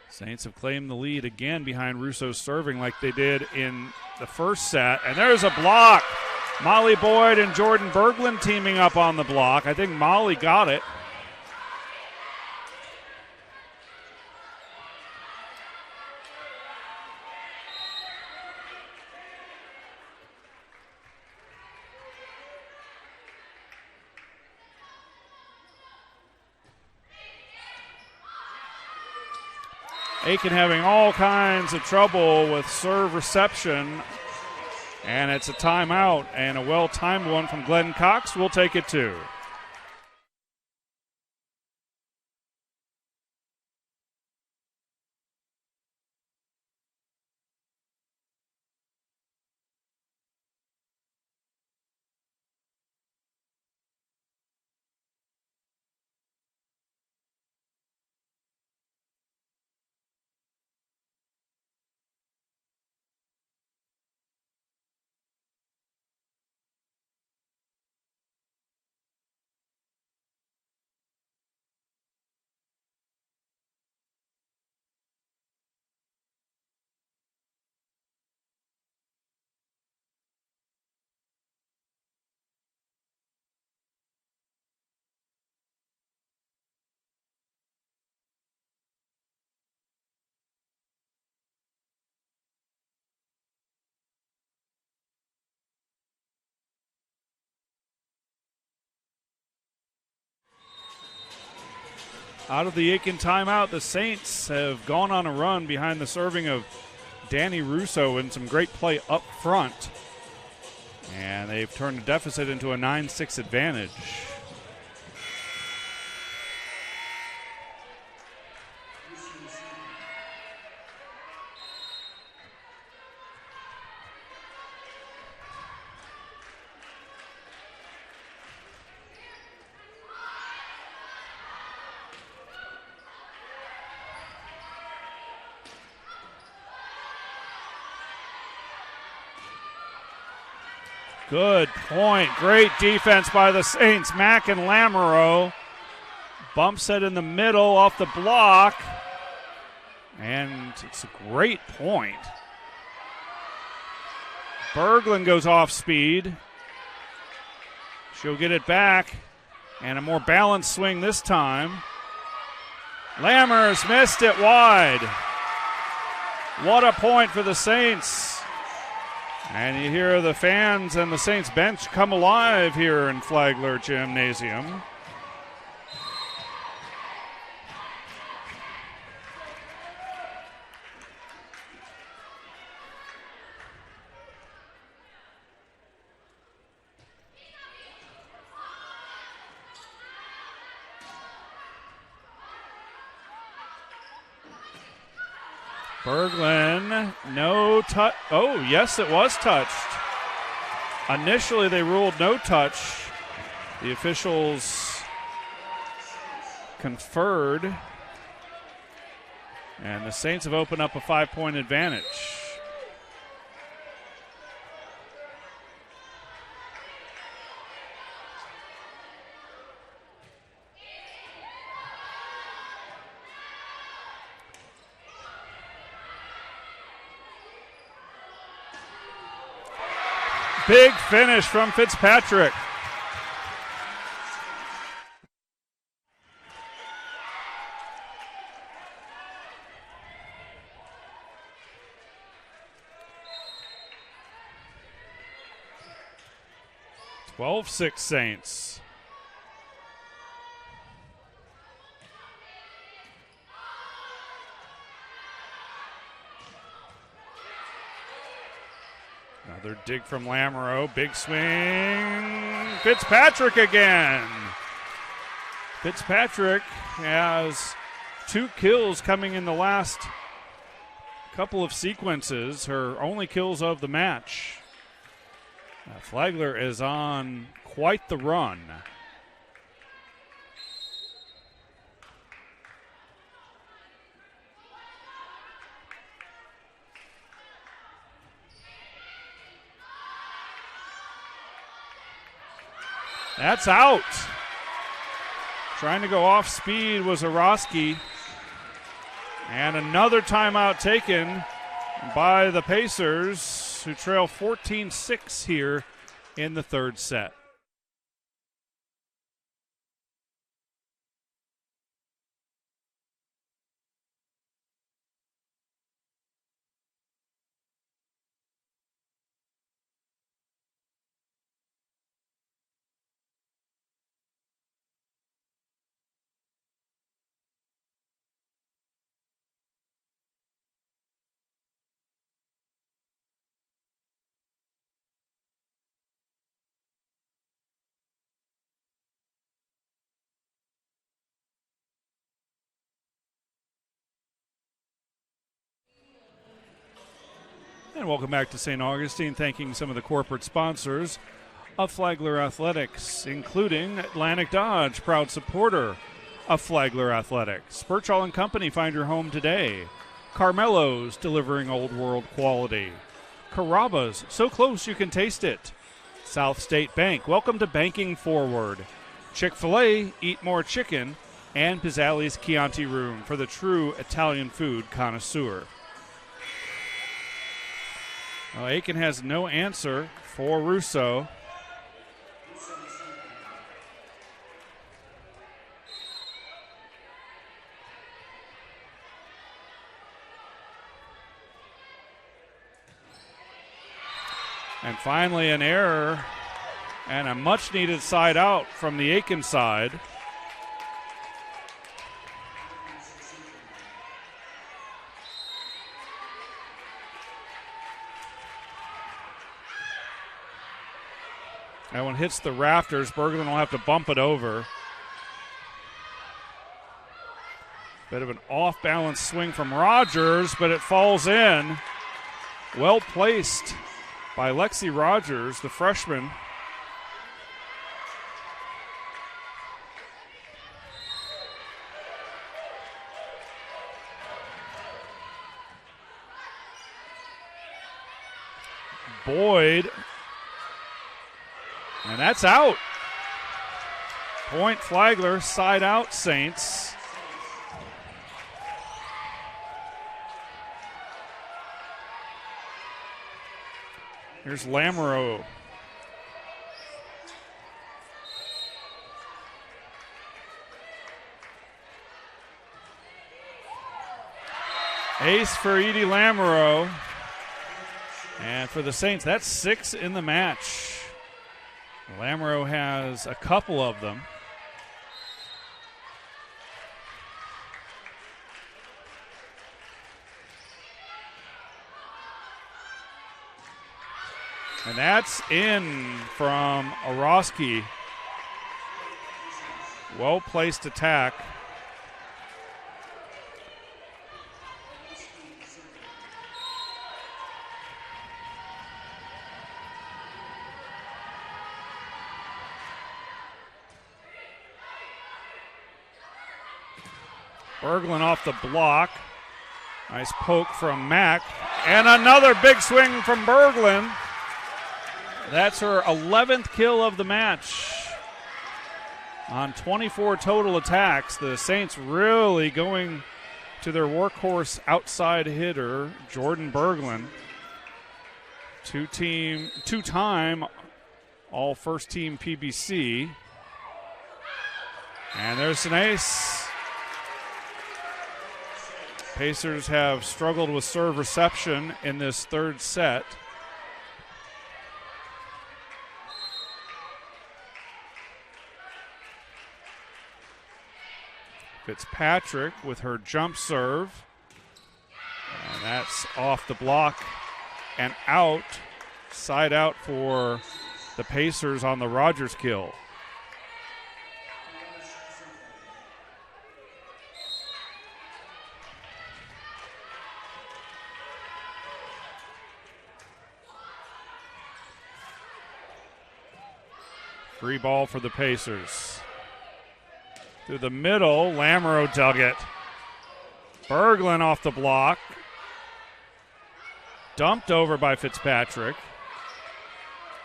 Saints have claimed the lead again behind Russo serving like they did in the first set. And there's a block. Molly Boyd and Jordan Berglund teaming up on the block. I think Molly got it. Aiken having all kinds of trouble with serve reception. And it's a timeout, and a well-timed one from Glenn Cox. We'll take it too. Out of the Aiken timeout, the Saints have gone on a run behind the serving of Danny Russo and some great play up front. And they've turned a deficit into a 9-6 advantage. Good point. Great defense by the Saints. Mack and Lamoureux. Bumps it in the middle off the block. And it's a great point. Berglund goes off speed. She'll get it back. And a more balanced swing this time. Lammers missed it wide. What a point for the Saints. And you hear the fans and the Saints bench come alive here in Flagler Gymnasium. Berglund, no touch. Oh, yes, it was touched. Initially, they ruled no touch. The officials conferred, and the Saints have opened up a 5-point advantage. Big finish from Fitzpatrick. (12-6) Saints. Another dig from Lamoureux. Big swing. Fitzpatrick again. Fitzpatrick has 2 kills coming in the last couple of sequences. Her only kills of the match. Flagler is on quite the run. That's out. Trying to go off speed was Orosky. And another timeout taken by the Pacers, who trail 14-6 here in the third set. And welcome back to St. Augustine, thanking some of the corporate sponsors of Flagler Athletics, including Atlantic Dodge, proud supporter of Flagler Athletics. Birchall & Company, find your home today. Carmelo's, delivering old world quality. Carrabba's, so close you can taste it. South State Bank, welcome to banking forward. Chick-fil-A, eat more chicken. And Pizzali's Chianti Room for the true Italian food connoisseur. Well, Aiken has no answer for Russo. And finally an error and a much-needed side out from the Aiken side. That one hits the rafters. Berglund will have to bump it over. Bit of an off-balance swing from Rogers, but it falls in. Well placed by Lexi Rogers, the freshman. Boyd. And that's out. Point Flagler, side out Saints. Here's Lamoureux. Ace for Edie Lamoureux. And for the Saints, that's 6 in the match. Lamoureux has a couple of them. And that's in from Orosky. Well-placed attack. Berglund off the block. Nice poke from Mack. And another big swing from Berglund. That's her 11th kill of the match. On 24 total attacks, the Saints really going to their workhorse outside hitter, Jordan Berglund. Two-time all first-team PBC. And there's an ace. Pacers have struggled with serve reception in this third set. Fitzpatrick with her jump serve. And that's off the block and out. Side out for the Pacers on the Rogers kill. Free ball for the Pacers. Through the middle, Lamoureux dug it. Berglund off the block. Dumped over by Fitzpatrick.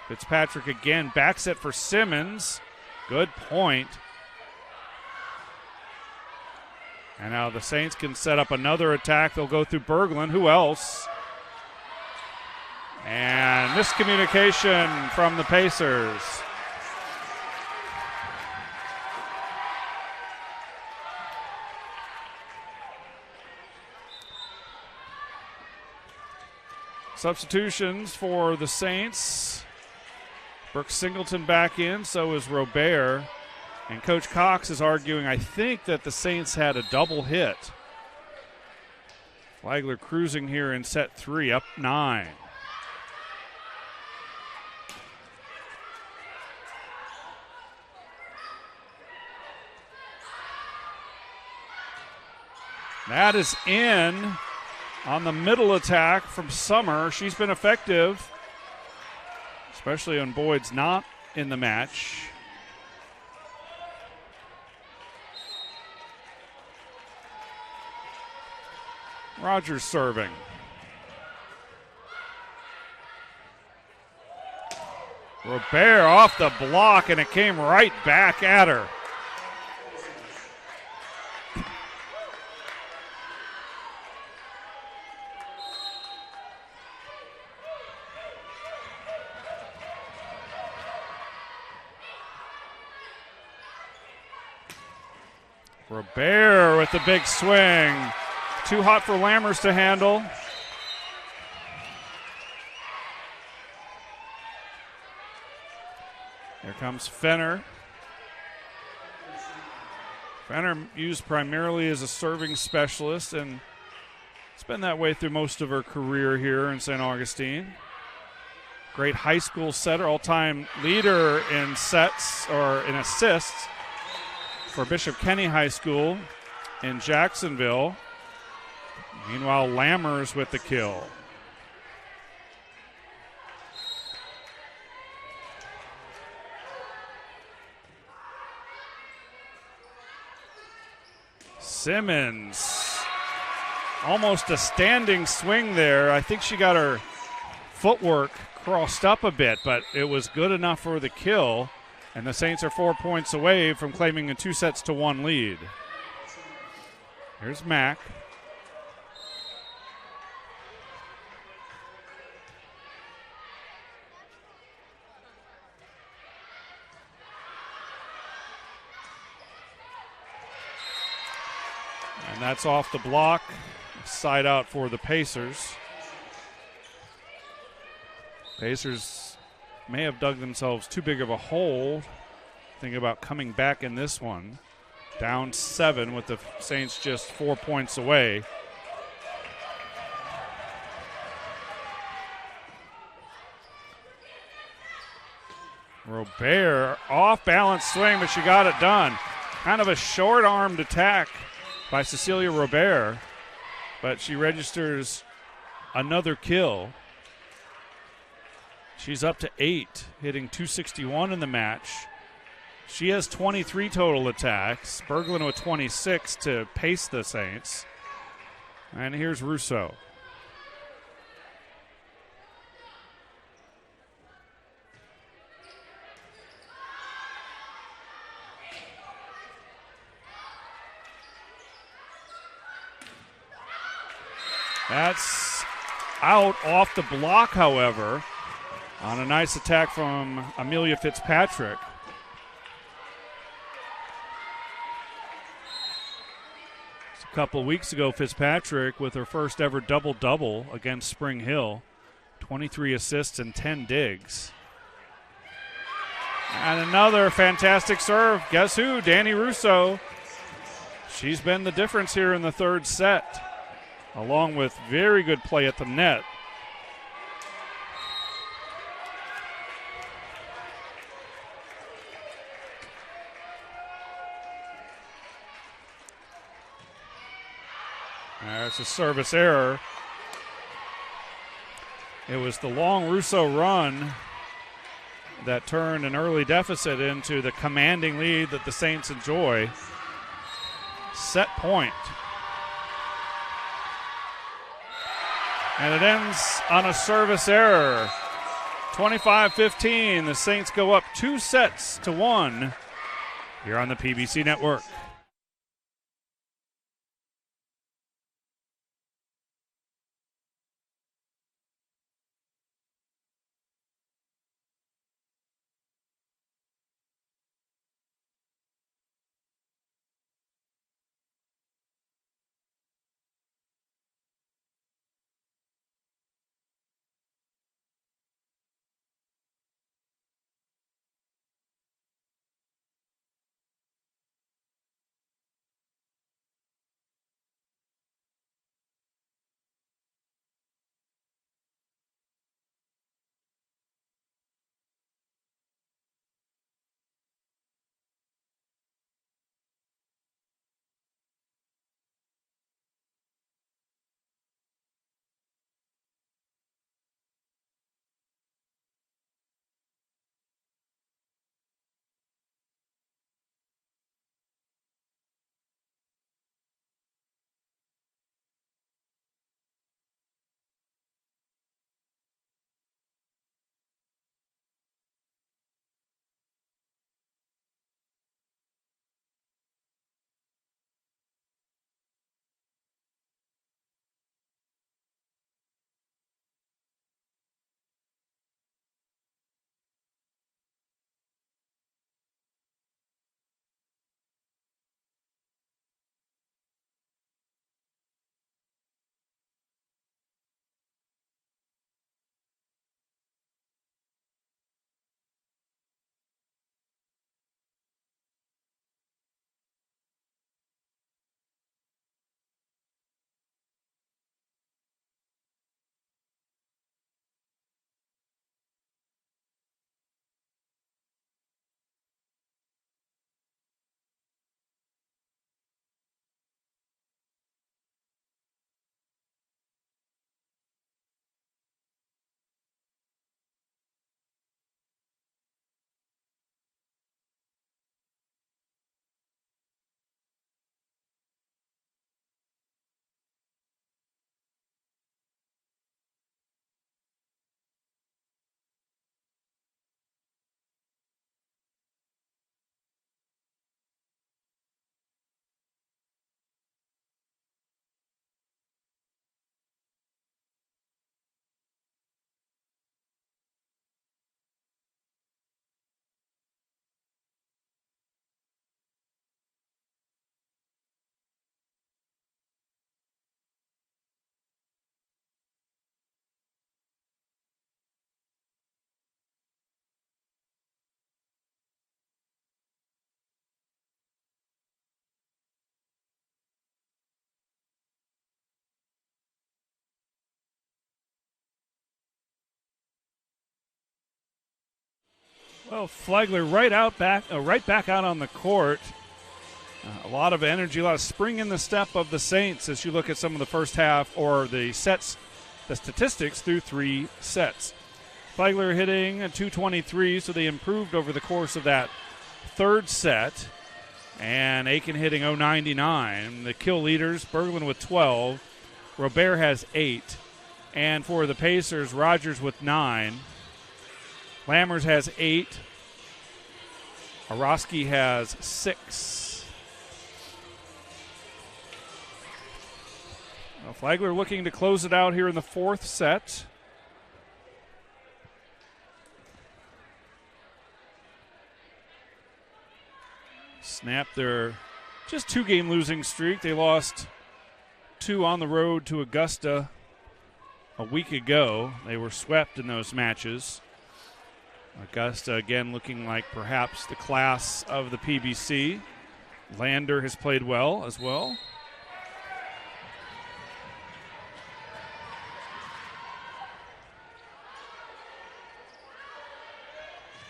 Fitzpatrick again, back set for Simmons. Good point. And now the Saints can set up another attack. They'll go through Berglund. Who else? And miscommunication from the Pacers. Substitutions for the Saints. Brooke Singleton back in, so is Robert. And Coach Cox is arguing, I think, that the Saints had a double hit. Flagler cruising here in set 3, up 9. That is in. On the middle attack from Summer. She's been effective, especially when Boyd's not in the match. Rogers serving. Robert off the block, and it came right back at her. Robert with the big swing. Too hot for Lammers to handle. Here comes Fenner. Fenner used primarily as a serving specialist, and it's been that way through most of her career here in St. Augustine. Great high school setter, all-time leader in sets or in assists for Bishop Kenny High School in Jacksonville. Meanwhile, Lammers with the kill. Simmons. Almost a standing swing there. I think she got her footwork crossed up a bit, but it was good enough for the kill. And the Saints are 4 points away from claiming a 2-1 lead. Here's Mack. And that's off the block. Side out for the Pacers. Pacers may have dug themselves too big of a hole. Think about coming back in this one. Down 7 with the Saints just 4 points away. Robert, off balance swing, but she got it done. Kind of a short-armed attack by Cecilia Robert, but she registers another kill. She's up to 8, hitting .261 in the match. She has 23 total attacks. Berglund with 26 to pace the Saints. And here's Russo. That's out off the block, however, on a nice attack from Amelia Fitzpatrick. A couple of weeks ago, Fitzpatrick with her first ever double-double against Spring Hill. 23 assists and 10 digs. And another fantastic serve. Guess who? Danny Russo. She's been the difference here in the third set, along with very good play at the net. There's a service error. It was the long Russo run that turned an early deficit into the commanding lead that the Saints enjoy. Set point. And it ends on a service error. 25-15. The Saints go up 2-1 here on the PBC Network. Well, Flagler right back out on the court. A lot of energy, a lot of spring in the step of the Saints as you look at some of the first half or the sets, the statistics through 3 sets. Flagler hitting a 223, so they improved over the course of that third set. And Aiken hitting .099. The kill leaders, Berglund with 12. Robert has 8. And for the Pacers, Rogers with 9. Lammers has 8. Arosky has 6. Well, Flagler looking to close it out here in the fourth set. Snapped their just 2-game losing streak. They lost 2 on the road to Augusta a week ago. They were swept in those matches. Augusta again looking like perhaps the class of the PBC. Lander has played well as well.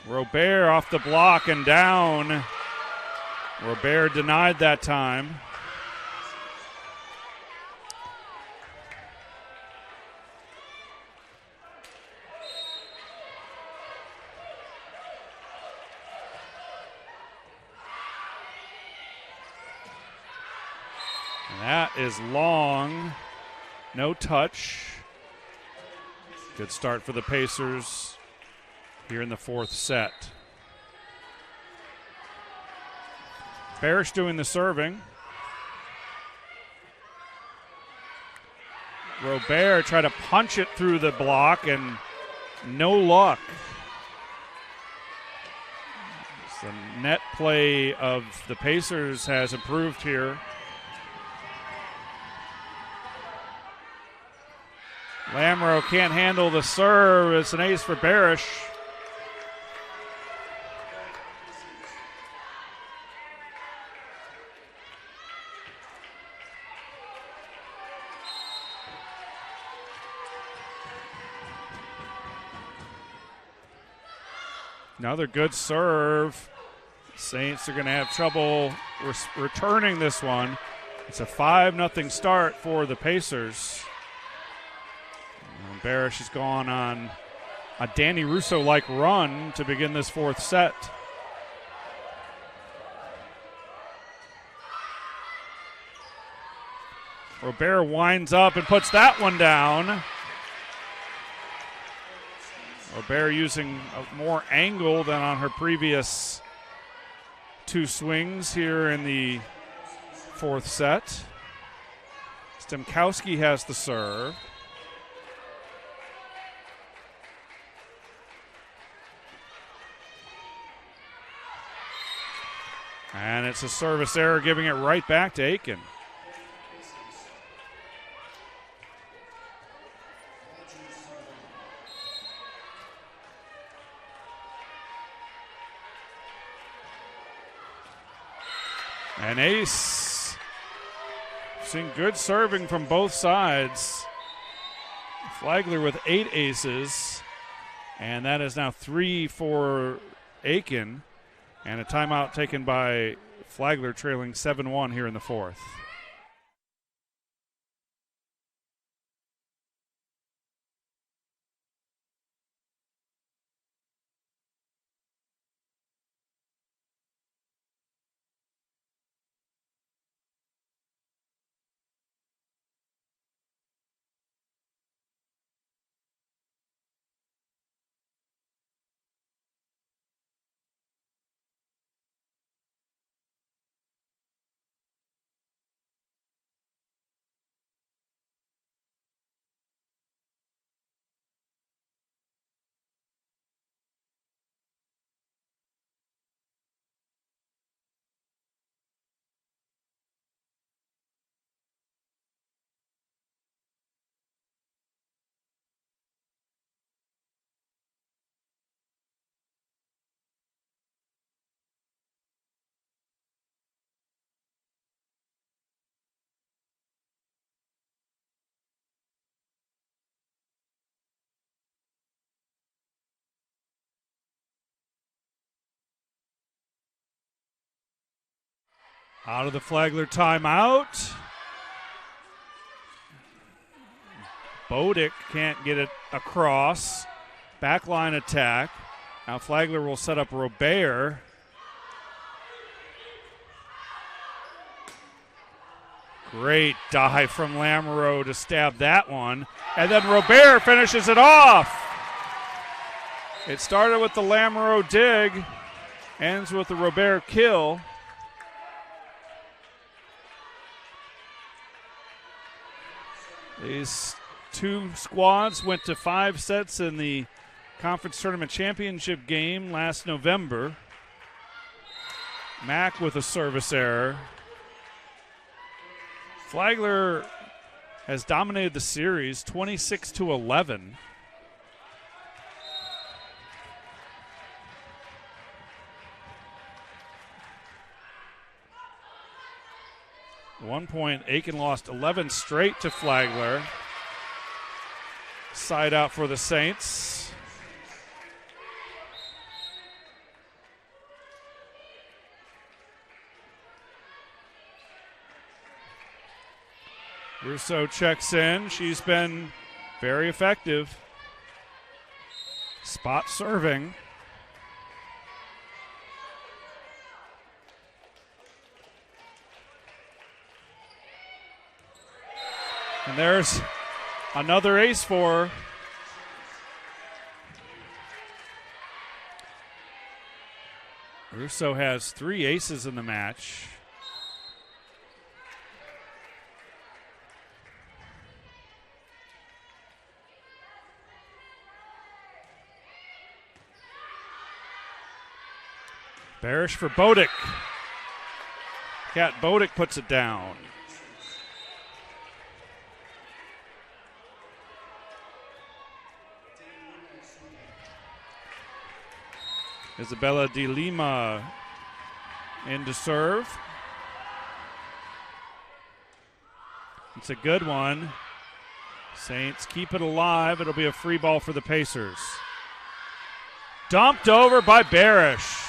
Robert off the block and down. Robert denied that time. And that is long. No touch. Good start for the Pacers here in the fourth set. Parrish doing the serving. Robert tried to punch it through the block and no luck. The net play of the Pacers has improved here. Lamoureux can't handle the serve. It's an ace for Parrish. Another good serve. Saints are going to have trouble returning this one. It's a 5-0 start for the Pacers. Parrish has gone on a Danny Russo-like run to begin this fourth set. Robert winds up and puts that one down. Robert using more angle than on her previous 2 swings here in the fourth set. Stemkowski has the serve. And it's a service error, giving it right back to Aiken. An ace. Seeing good serving from both sides. Flagler with 8 aces. And that is now 3 for Aiken. And a timeout taken by Flagler, trailing 7-1 here in the fourth. Out of the Flagler timeout. Bodick can't get it across. Backline attack. Now Flagler will set up Robert. Great dive from Lamoureux to stab that one. And then Robert finishes it off. It started with the Lamoureux dig, ends with the Robert kill. These two squads went to 5 sets in the conference tournament championship game last November. Mack with a service error. Flagler has dominated the series 26-11. At one point, Aiken lost 11 straight to Flagler. Side out for the Saints. Russo checks in. She's been very effective. Spot serving. And there's another ace for her. Russo has 3 aces in the match. Barish for Bodick. Kat Bodick puts it down. Isabella de Lima in to serve. It's a good one. Saints keep it alive. It'll be a free ball for the Pacers. Dumped over by Barish.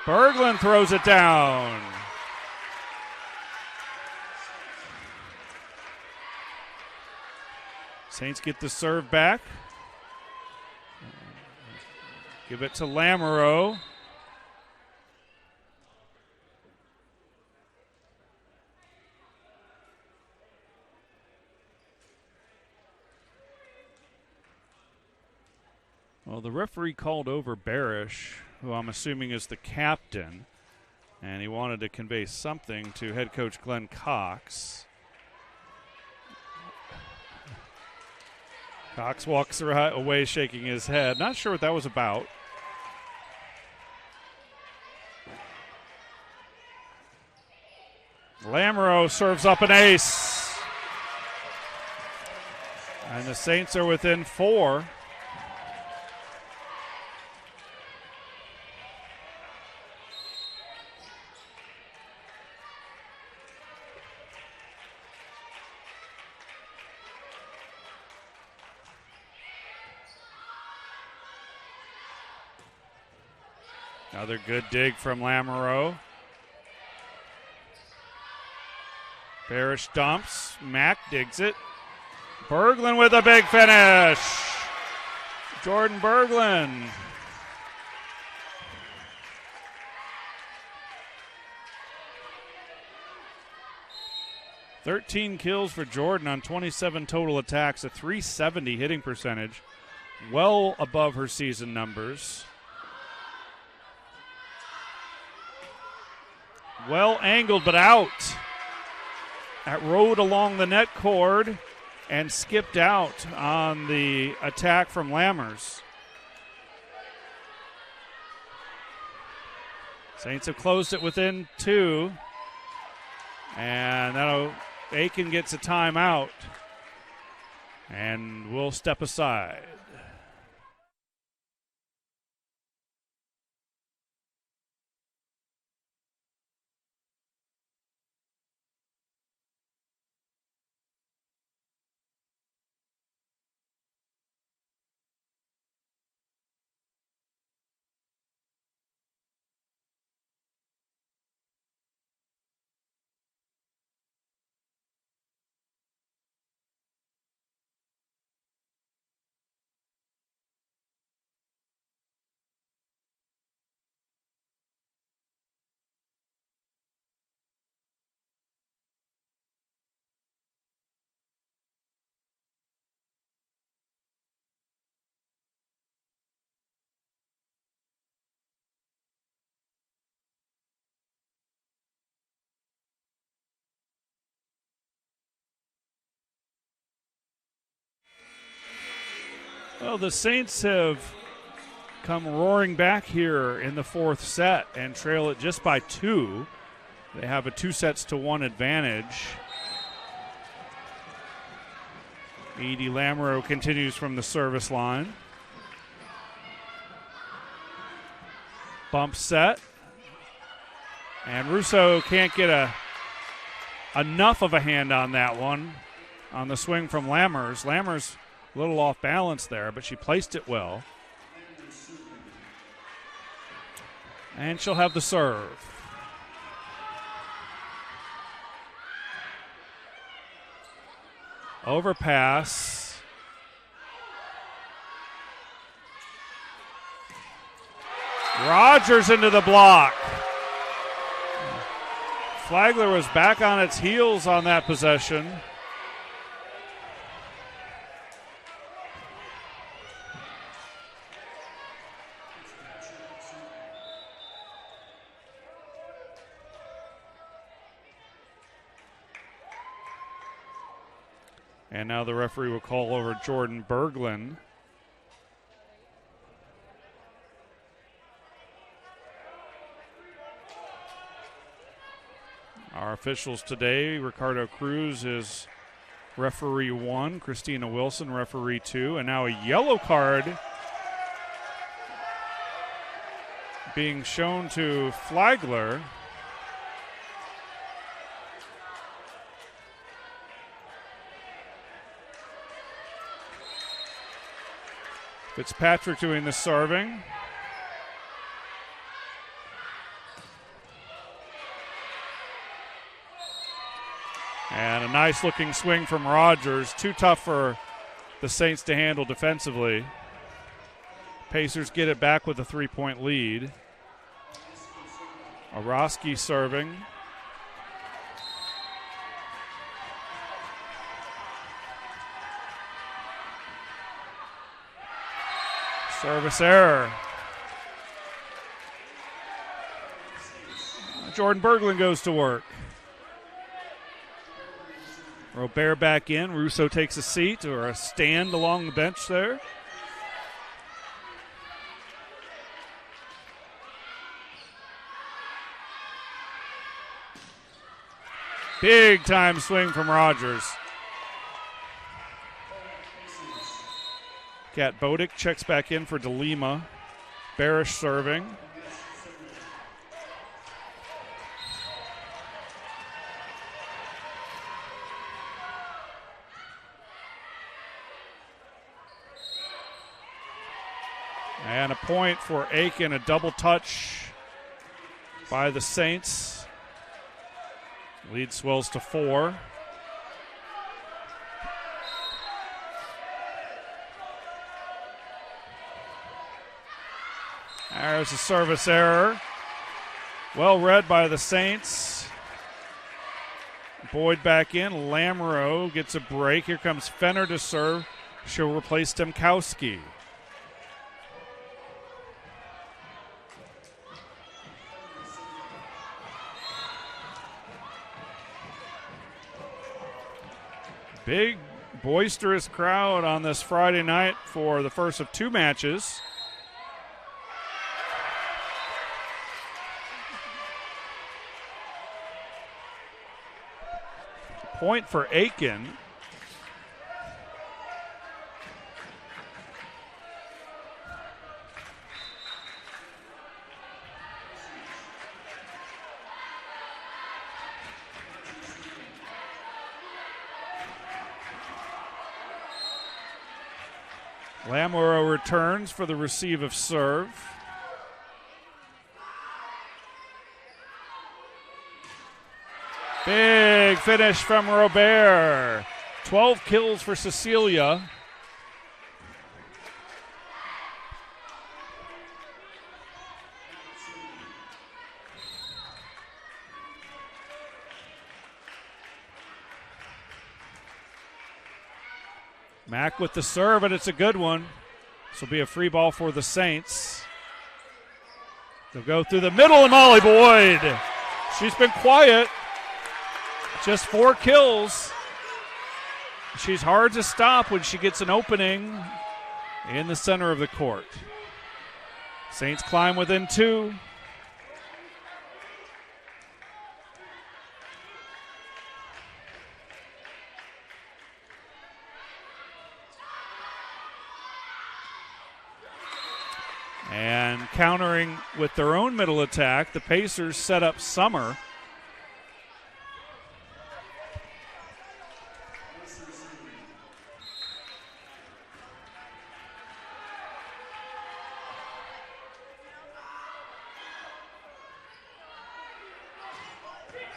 Berglund throws it down. Saints get the serve back. Give it to Lamoureux. Well, the referee called over Barish, who I'm assuming is the captain, and he wanted to convey something to head coach Glenn Cox. Cox walks away shaking his head. Not sure what that was about. Lamoureux serves up an ace. And the Saints are within 4. Another good dig from Lamoureux. Barish dumps. Mack digs it. Berglund with a big finish. Jordan Berglund. "13 kills for Jordan on 27 total attacks, a .370 hitting percentage, well above her season numbers. Well angled, but out. That rode along the net cord and skipped out on the attack from Lammers. Saints have closed it within 2. And Aiken gets a timeout. And we'll step aside. Well, the Saints have come roaring back here in the fourth set and trail it just by 2. They have a 2-1 advantage. Edie Lamoureux continues from the service line. Bump set. And Russo can't get enough of a hand on that one on the swing from Lammers. Lammers a little off balance there, but she placed it well. And she'll have the serve. Overpass. Rogers into the block. Flagler was back on its heels on that possession. And now the referee will call over Jordan Berglund. Our officials today, Ricardo Cruz is referee 1, Christina Wilson referee 2, and now a yellow card being shown to Flagler. Fitzpatrick doing the serving. And a nice looking swing from Rogers. Too tough for the Saints to handle defensively. Pacers get it back with a 3-point lead. Orosky serving. Service error. Jordan Berglund goes to work. Robert back in. Russo takes a seat or a stand along the bench there. Big time swing from Rogers. Kat Bodick checks back in for DeLima. Barish serving. And a point for Aiken, a double touch by the Saints. Lead swells to 4. There's a service error. Well read by the Saints. Boyd back in. Lamoureux gets a break. Here comes Fenner to serve. She'll replace Demkowski. Big, boisterous crowd on this Friday night for the first of 2 matches. Point for Aiken. Lamoureux returns for the receive of serve. Big finish from Robert. 12 kills for Cecilia. Mack with the serve, and it's a good one. This will be a free ball for the Saints. They'll go through the middle, and Molly Boyd. She's been quiet. Just 4 kills. She's hard to stop when she gets an opening. in the center of the court. Saints climb within 2. And countering with their own middle attack, the Pacers set up Summer.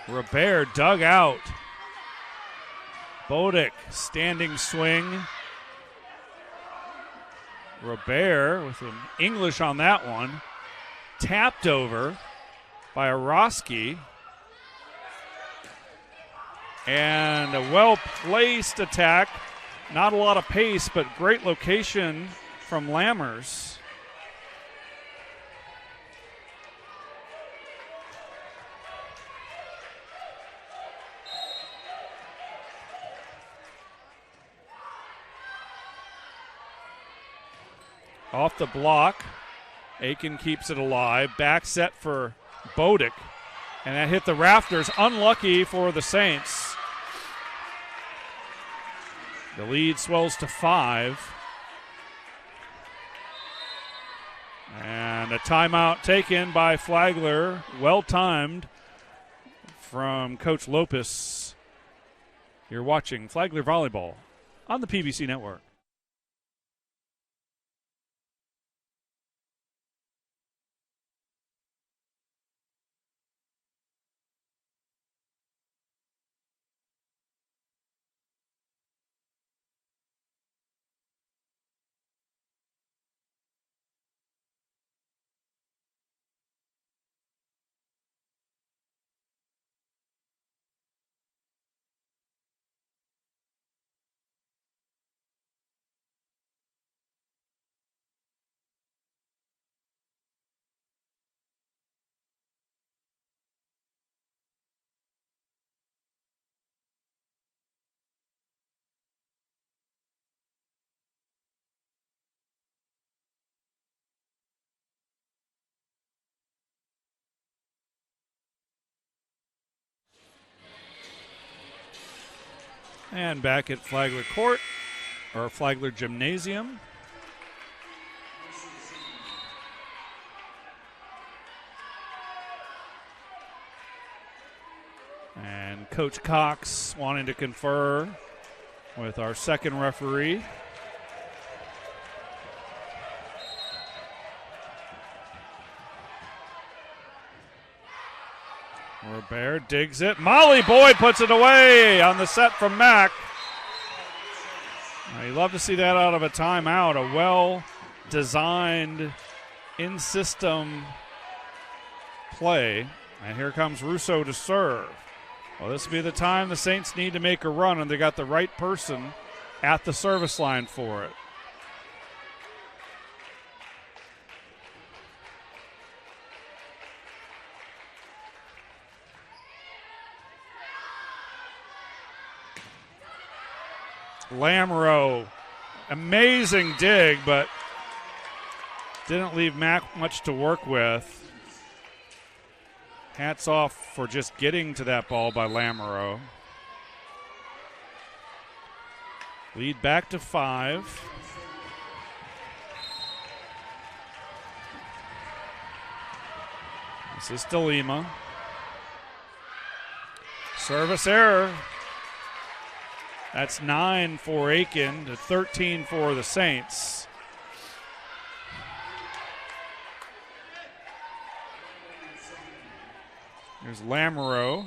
Robert dug out. Bodick standing swing. Robert with an English on that one. Tapped over by Arosky. And a well-placed attack. Not a lot of pace, but great location from Lammers. Off the block, Aiken keeps it alive. Back set for Bodick, and that hit the rafters. Unlucky for the Saints. The lead swells to 5. And a timeout taken by Flagler. Well timed from Coach Lopez. You're watching Flagler Volleyball on the PBC Network. And back at Flagler Court, or Flagler Gymnasium. And Coach Cox wanting to confer with our second referee. Robert digs it. Molly Boyd puts it away on the set from Mack. You love to see that out of a timeout. A well-designed, in-system play. And here comes Russo to serve. Well, this will be the time the Saints need to make a run, and they got the right person at the service line for it. Lamoureux, amazing dig, but didn't leave Mack much to work with. Hats off for just getting to that ball by Lamoureux. Lead back to 5. This is DeLima. Service error. That's 9 for Aiken to 13 for the Saints. Here's Lamoureux.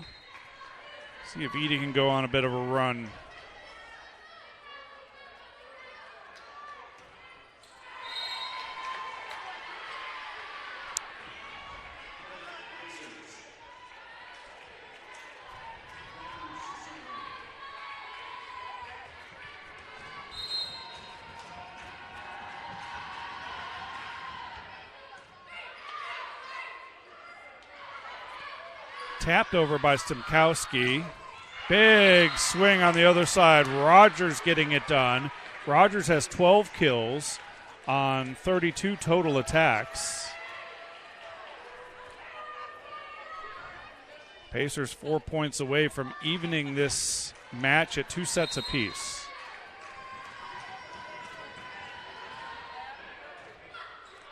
See if Edie can go on a bit of a run. Tapped over by Stemkowski. Big swing on the other side. Rogers getting it done. Rogers has 12 kills. on 32 total attacks. Pacers 4 points away from evening this match at 2 sets apiece.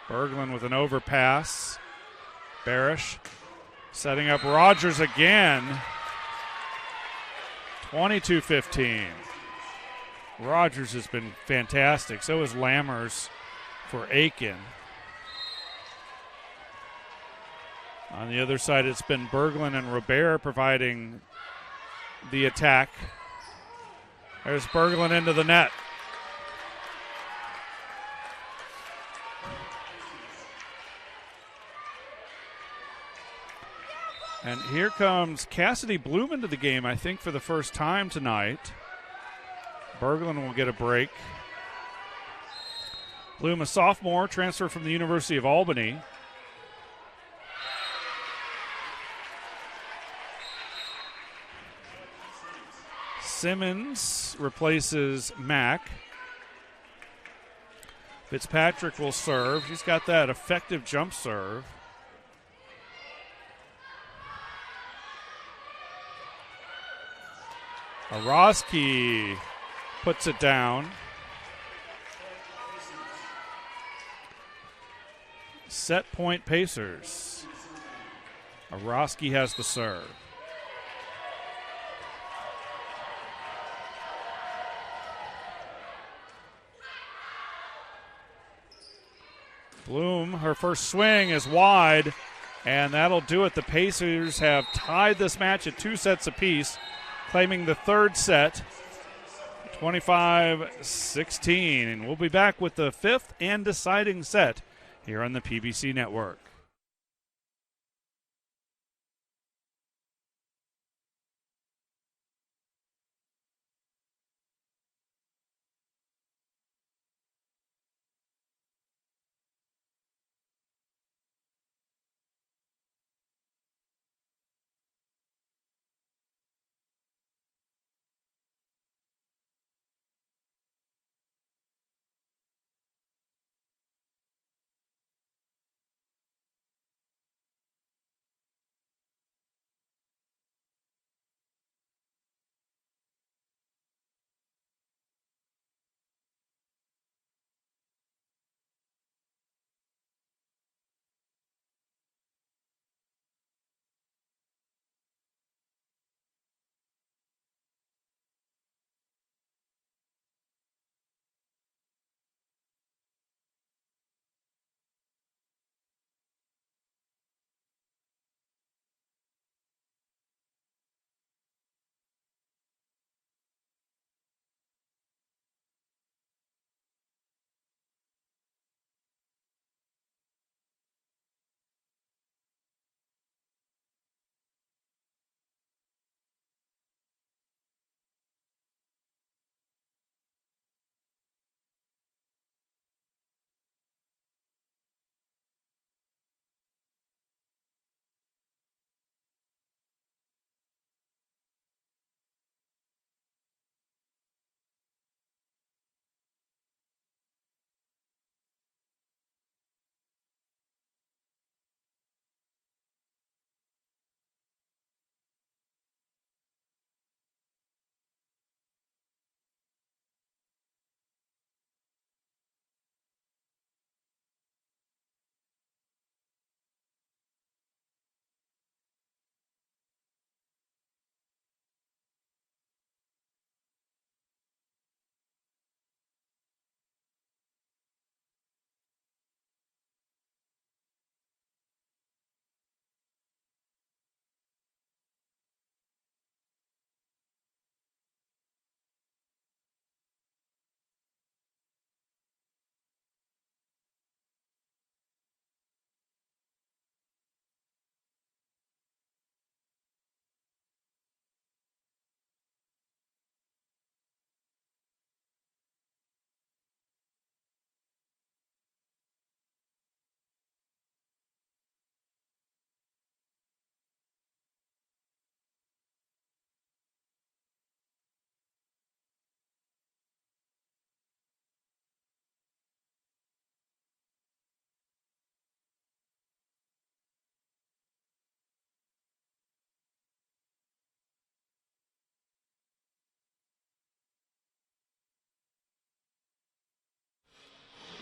Berglund with an overpass. Barish setting up Rogers again. 22-15. Rogers has been fantastic. So is Lammers for Aiken. On the other side, it's been Berglund and Robert providing the attack. There's Berglund into the net. And here comes Cassidy Bloom into the game, I think, for the first time tonight. Berglund will get a break. Bloom, a sophomore, transfer from the University of Albany. Simmons replaces Mack. Fitzpatrick will serve. He's got that effective jump serve. Arosky puts it down. Set point Pacers. Arosky has the serve. Bloom, her first swing is wide, and that'll do it. The Pacers have tied this match at 2 sets apiece, claiming the third set, 25-16. And we'll be back with the 5th and deciding set here on the PBC Network.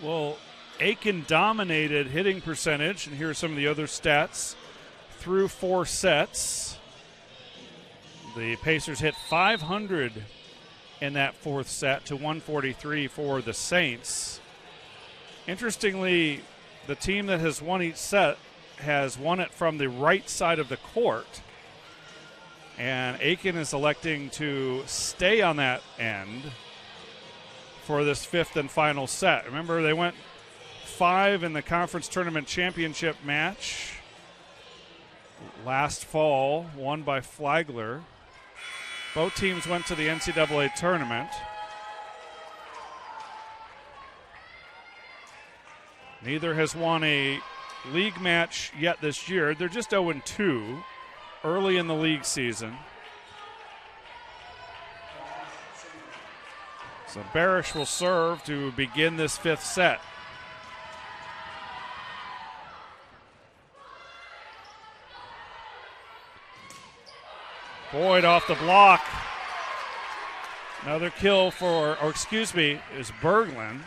Well, Aiken dominated hitting percentage, and here are some of the other stats through 4 sets. The Pacers hit .500 in that 4th set to 143 for the Saints. Interestingly, the team that has won each set has won it from the right side of the court, and Aiken is electing to stay on that end for this 5th and final set. Remember, they went 5 in the conference tournament championship match last fall, won by Flagler. Both teams went to the NCAA tournament. Neither has won a league match yet this year. They're just 0-2 early in the league season. So Barish will serve to begin this 5th set. Boyd off the block. Another kill is Berglund.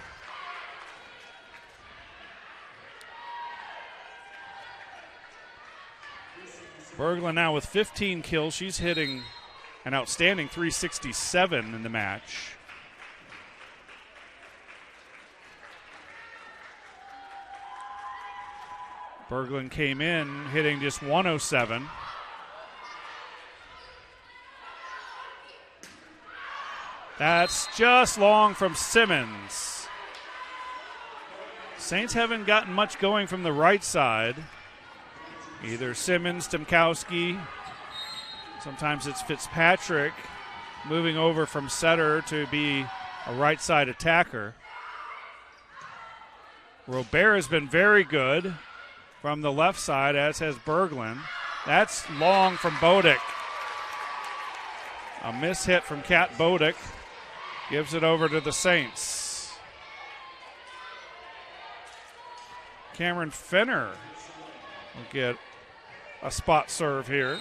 Berglund now with 15 kills. She's hitting an outstanding .367 in the match. Berglund came in hitting just .107. That's just long from Simmons. Saints haven't gotten much going from the right side. Either Simmons, Timkowski, sometimes it's Fitzpatrick moving over from setter to be a right side attacker. Robert has been very good from the left side, as has Berglund. That's long from Bodick. A miss hit from Kat Bodick gives it over to the Saints. Cameron Fenner will get a spot serve here.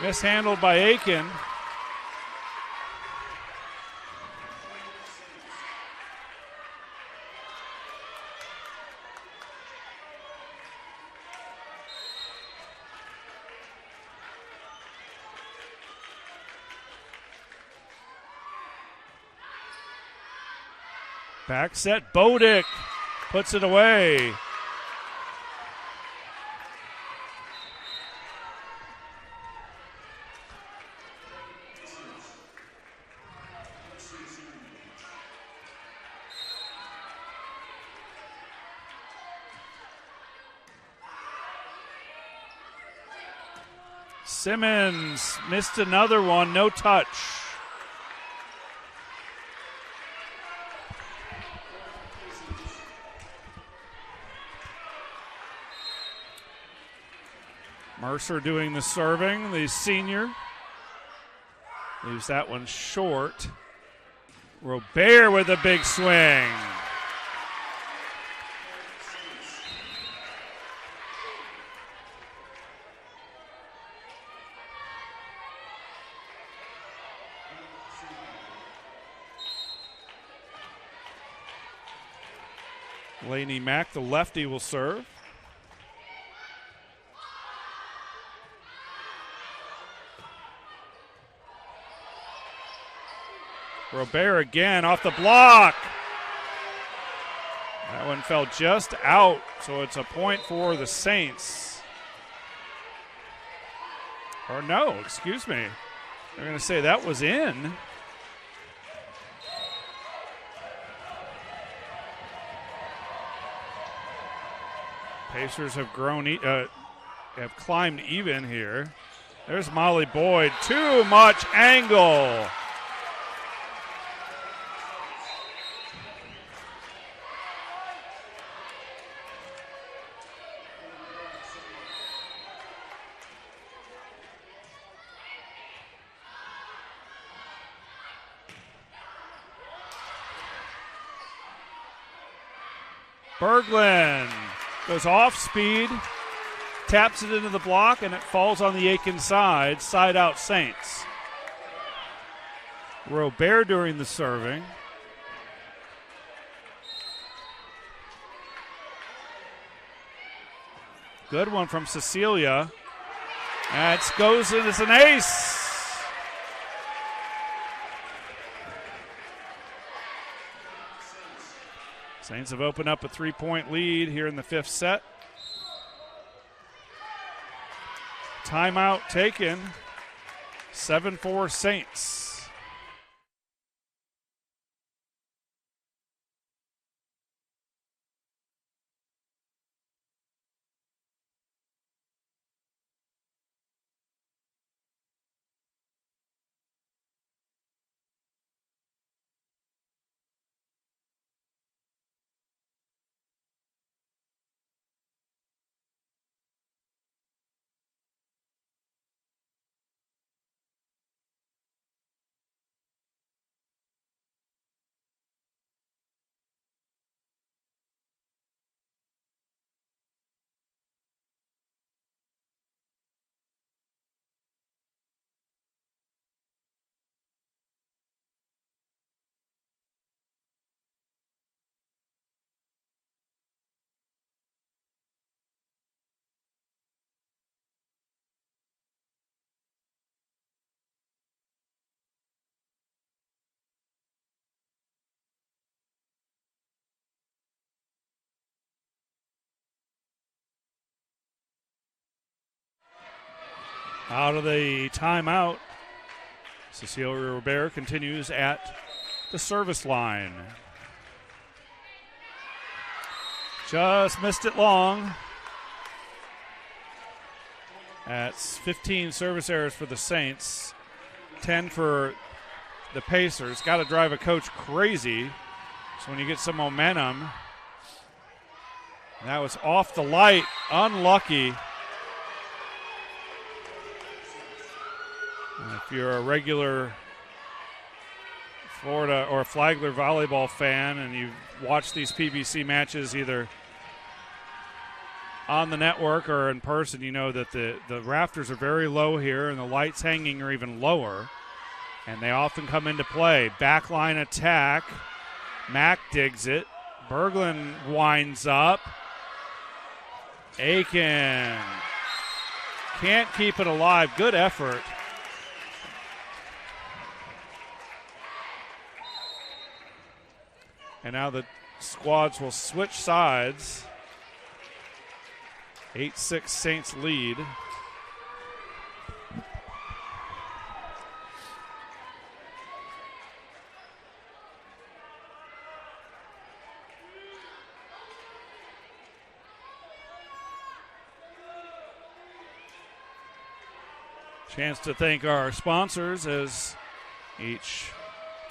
Mishandled by Aiken. Back set, Bodick puts it away. Simmons missed another one, no touch. Mercer doing the serving, the senior. Leaves that one short. Robert with a big swing. Laney Mack, the lefty, will serve. Robert again off the block. That one fell just out, so it's a point for the Saints. Or no, excuse me. They're going to say that was in. Pacers have have climbed even here. There's Molly Boyd. Too much angle. Berglund goes off speed, taps it into the block, and it falls on the Aiken side. Side out Saints. Robert doing the serving. Good one from Cecilia. That goes in as an ace. Saints have opened up a 3-point lead here in the fifth set. Timeout taken. 7-4 Saints. Out of the timeout, Cecilia Robert continues at the service line. Just missed it long. That's 15 service errors for the Saints, 10 for the Pacers. Got to drive a coach crazy. So when you get some momentum, that was off the light, unlucky. If you're a regular Florida or Flagler Volleyball fan and you've watched these PBC matches either on the network or in person, you know that the rafters are very low here and the lights hanging are even lower, and they often come into play. Backline attack. Mack digs it. Berglund winds up. Aiken can't keep it alive. Good effort. And now the squads will switch sides. 8-6 Saints lead. Chance to thank our sponsors as each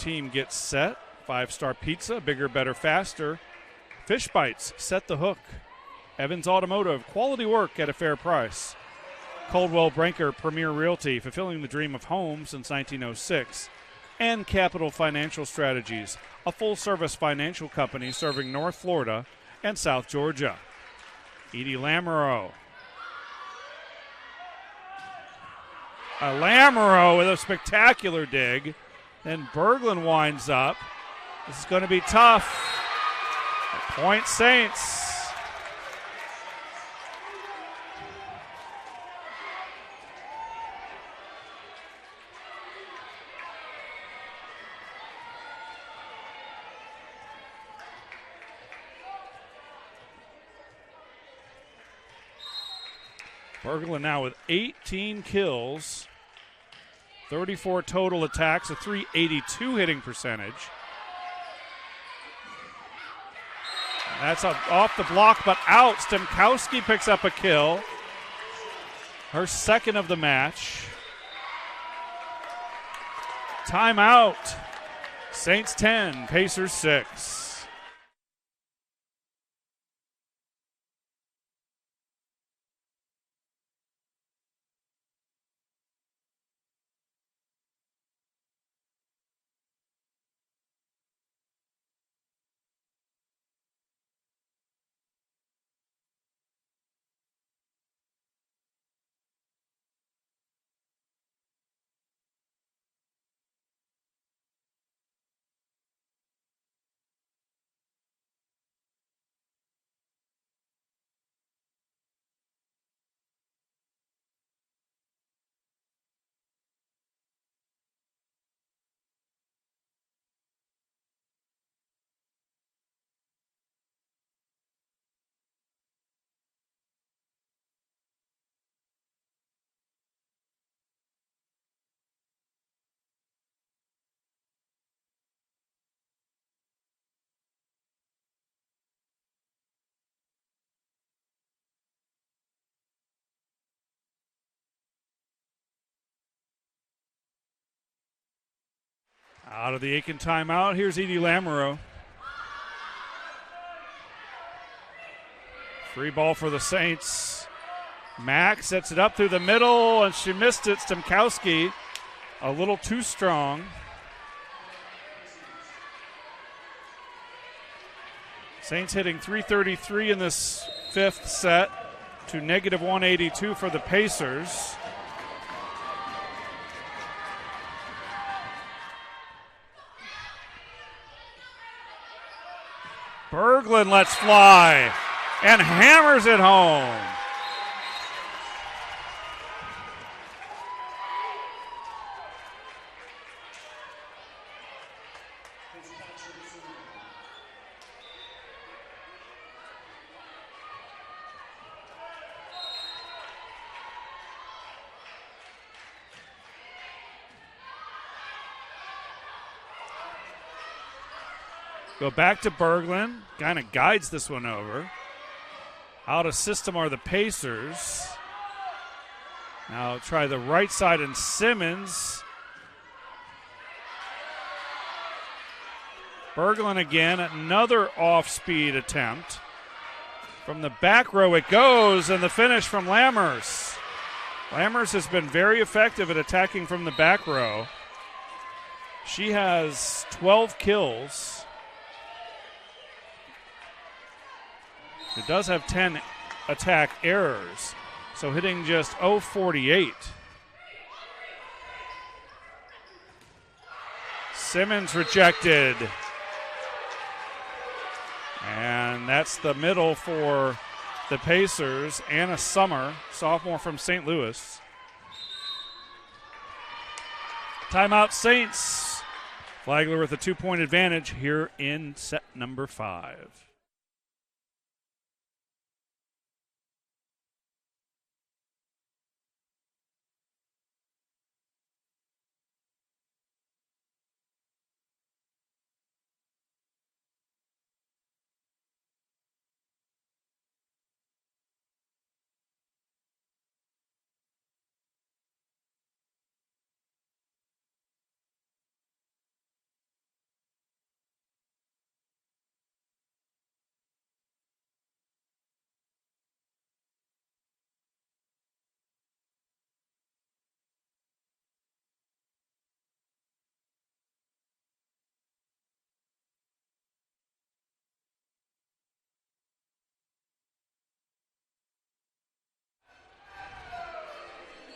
team gets set. 5-Star Pizza, bigger, better, faster. Fish Bites, Set the Hook. Evans Automotive, quality work at a fair price. Coldwell Branker Premier Realty, fulfilling the dream of home since 1906. And Capital Financial Strategies, a full-service financial company serving North Florida and South Georgia. Edie Lamoureux. Lamoureux with a spectacular dig. Then Berglund winds up. This is going to be tough. Point Saints. Berglund now with 18 kills, 34 total attacks, a .382 hitting percentage. That's off the block, but out. Stemkowski picks up a kill. Her second of the match. Timeout. Saints 10, Pacers 6. Out of the Aiken timeout, here's Edie Lamoureux. Free ball for the Saints. Mack sets it up through the middle, and she missed it. Stemkowski a little too strong. Saints hitting .333 in this fifth set to negative -182 for the Pacers. Berglund lets fly and hammers it home. Go back to Berglund. Kind of guides this one over. Out of system are the Pacers. Now try the right side and Simmons. Berglund again. Another off-speed attempt. From the back row it goes, and the finish from Lammers. Lammers has been very effective at attacking from the back row. She has 12 kills. It does have 10 attack errors, so hitting just .048. Simmons rejected. And that's the middle for the Pacers. Anna Summer, sophomore from St. Louis. Timeout Saints. Flagler with a 2-point advantage here in set number 5.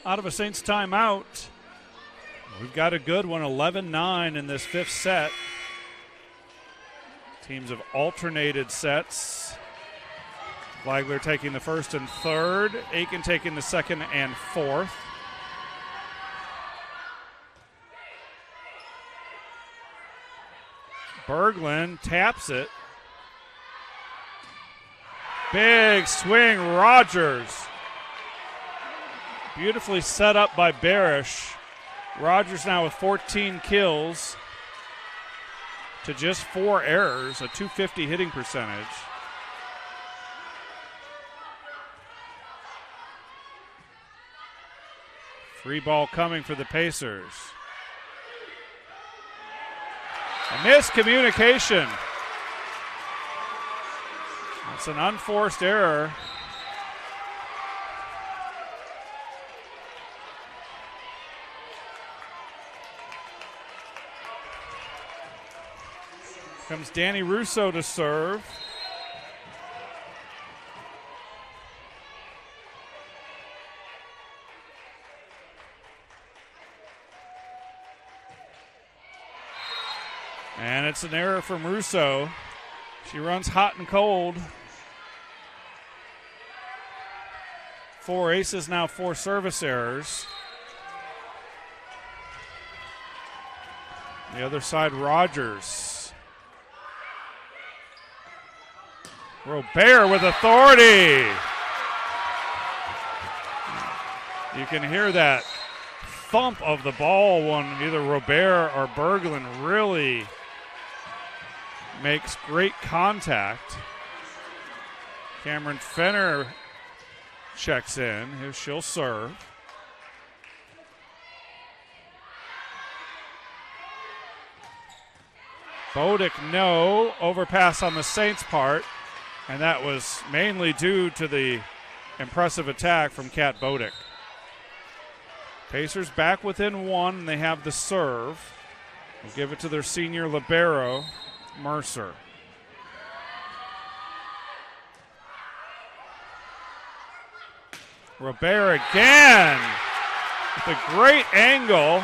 Out of a Saints timeout. We've got a good one, 11-9 in this fifth set. Teams have alternated sets. Flagler taking the first and third. Aiken taking the second and fourth. Berglund taps it. Big swing, Rogers. Beautifully set up by Barish. Rogers now with 14 kills to just 4 errors, a .250 hitting percentage. Free ball coming for the Pacers. A miscommunication. That's an unforced error. Comes Danny Russo to serve. And it's an error from Russo. She runs hot and cold. 4 aces, now 4 service errors. The other side, Rogers. Robert with authority. You can hear that thump of the ball when either Robert or Berglund really makes great contact. Cameron Fenner checks in. Here she'll serve. Bodick, no. Overpass on the Saints' part, and that was mainly due to the impressive attack from Kat Bodick. Pacers back within one, and they have the serve. They'll give it to their senior libero, Mercer. Robert again with a great angle.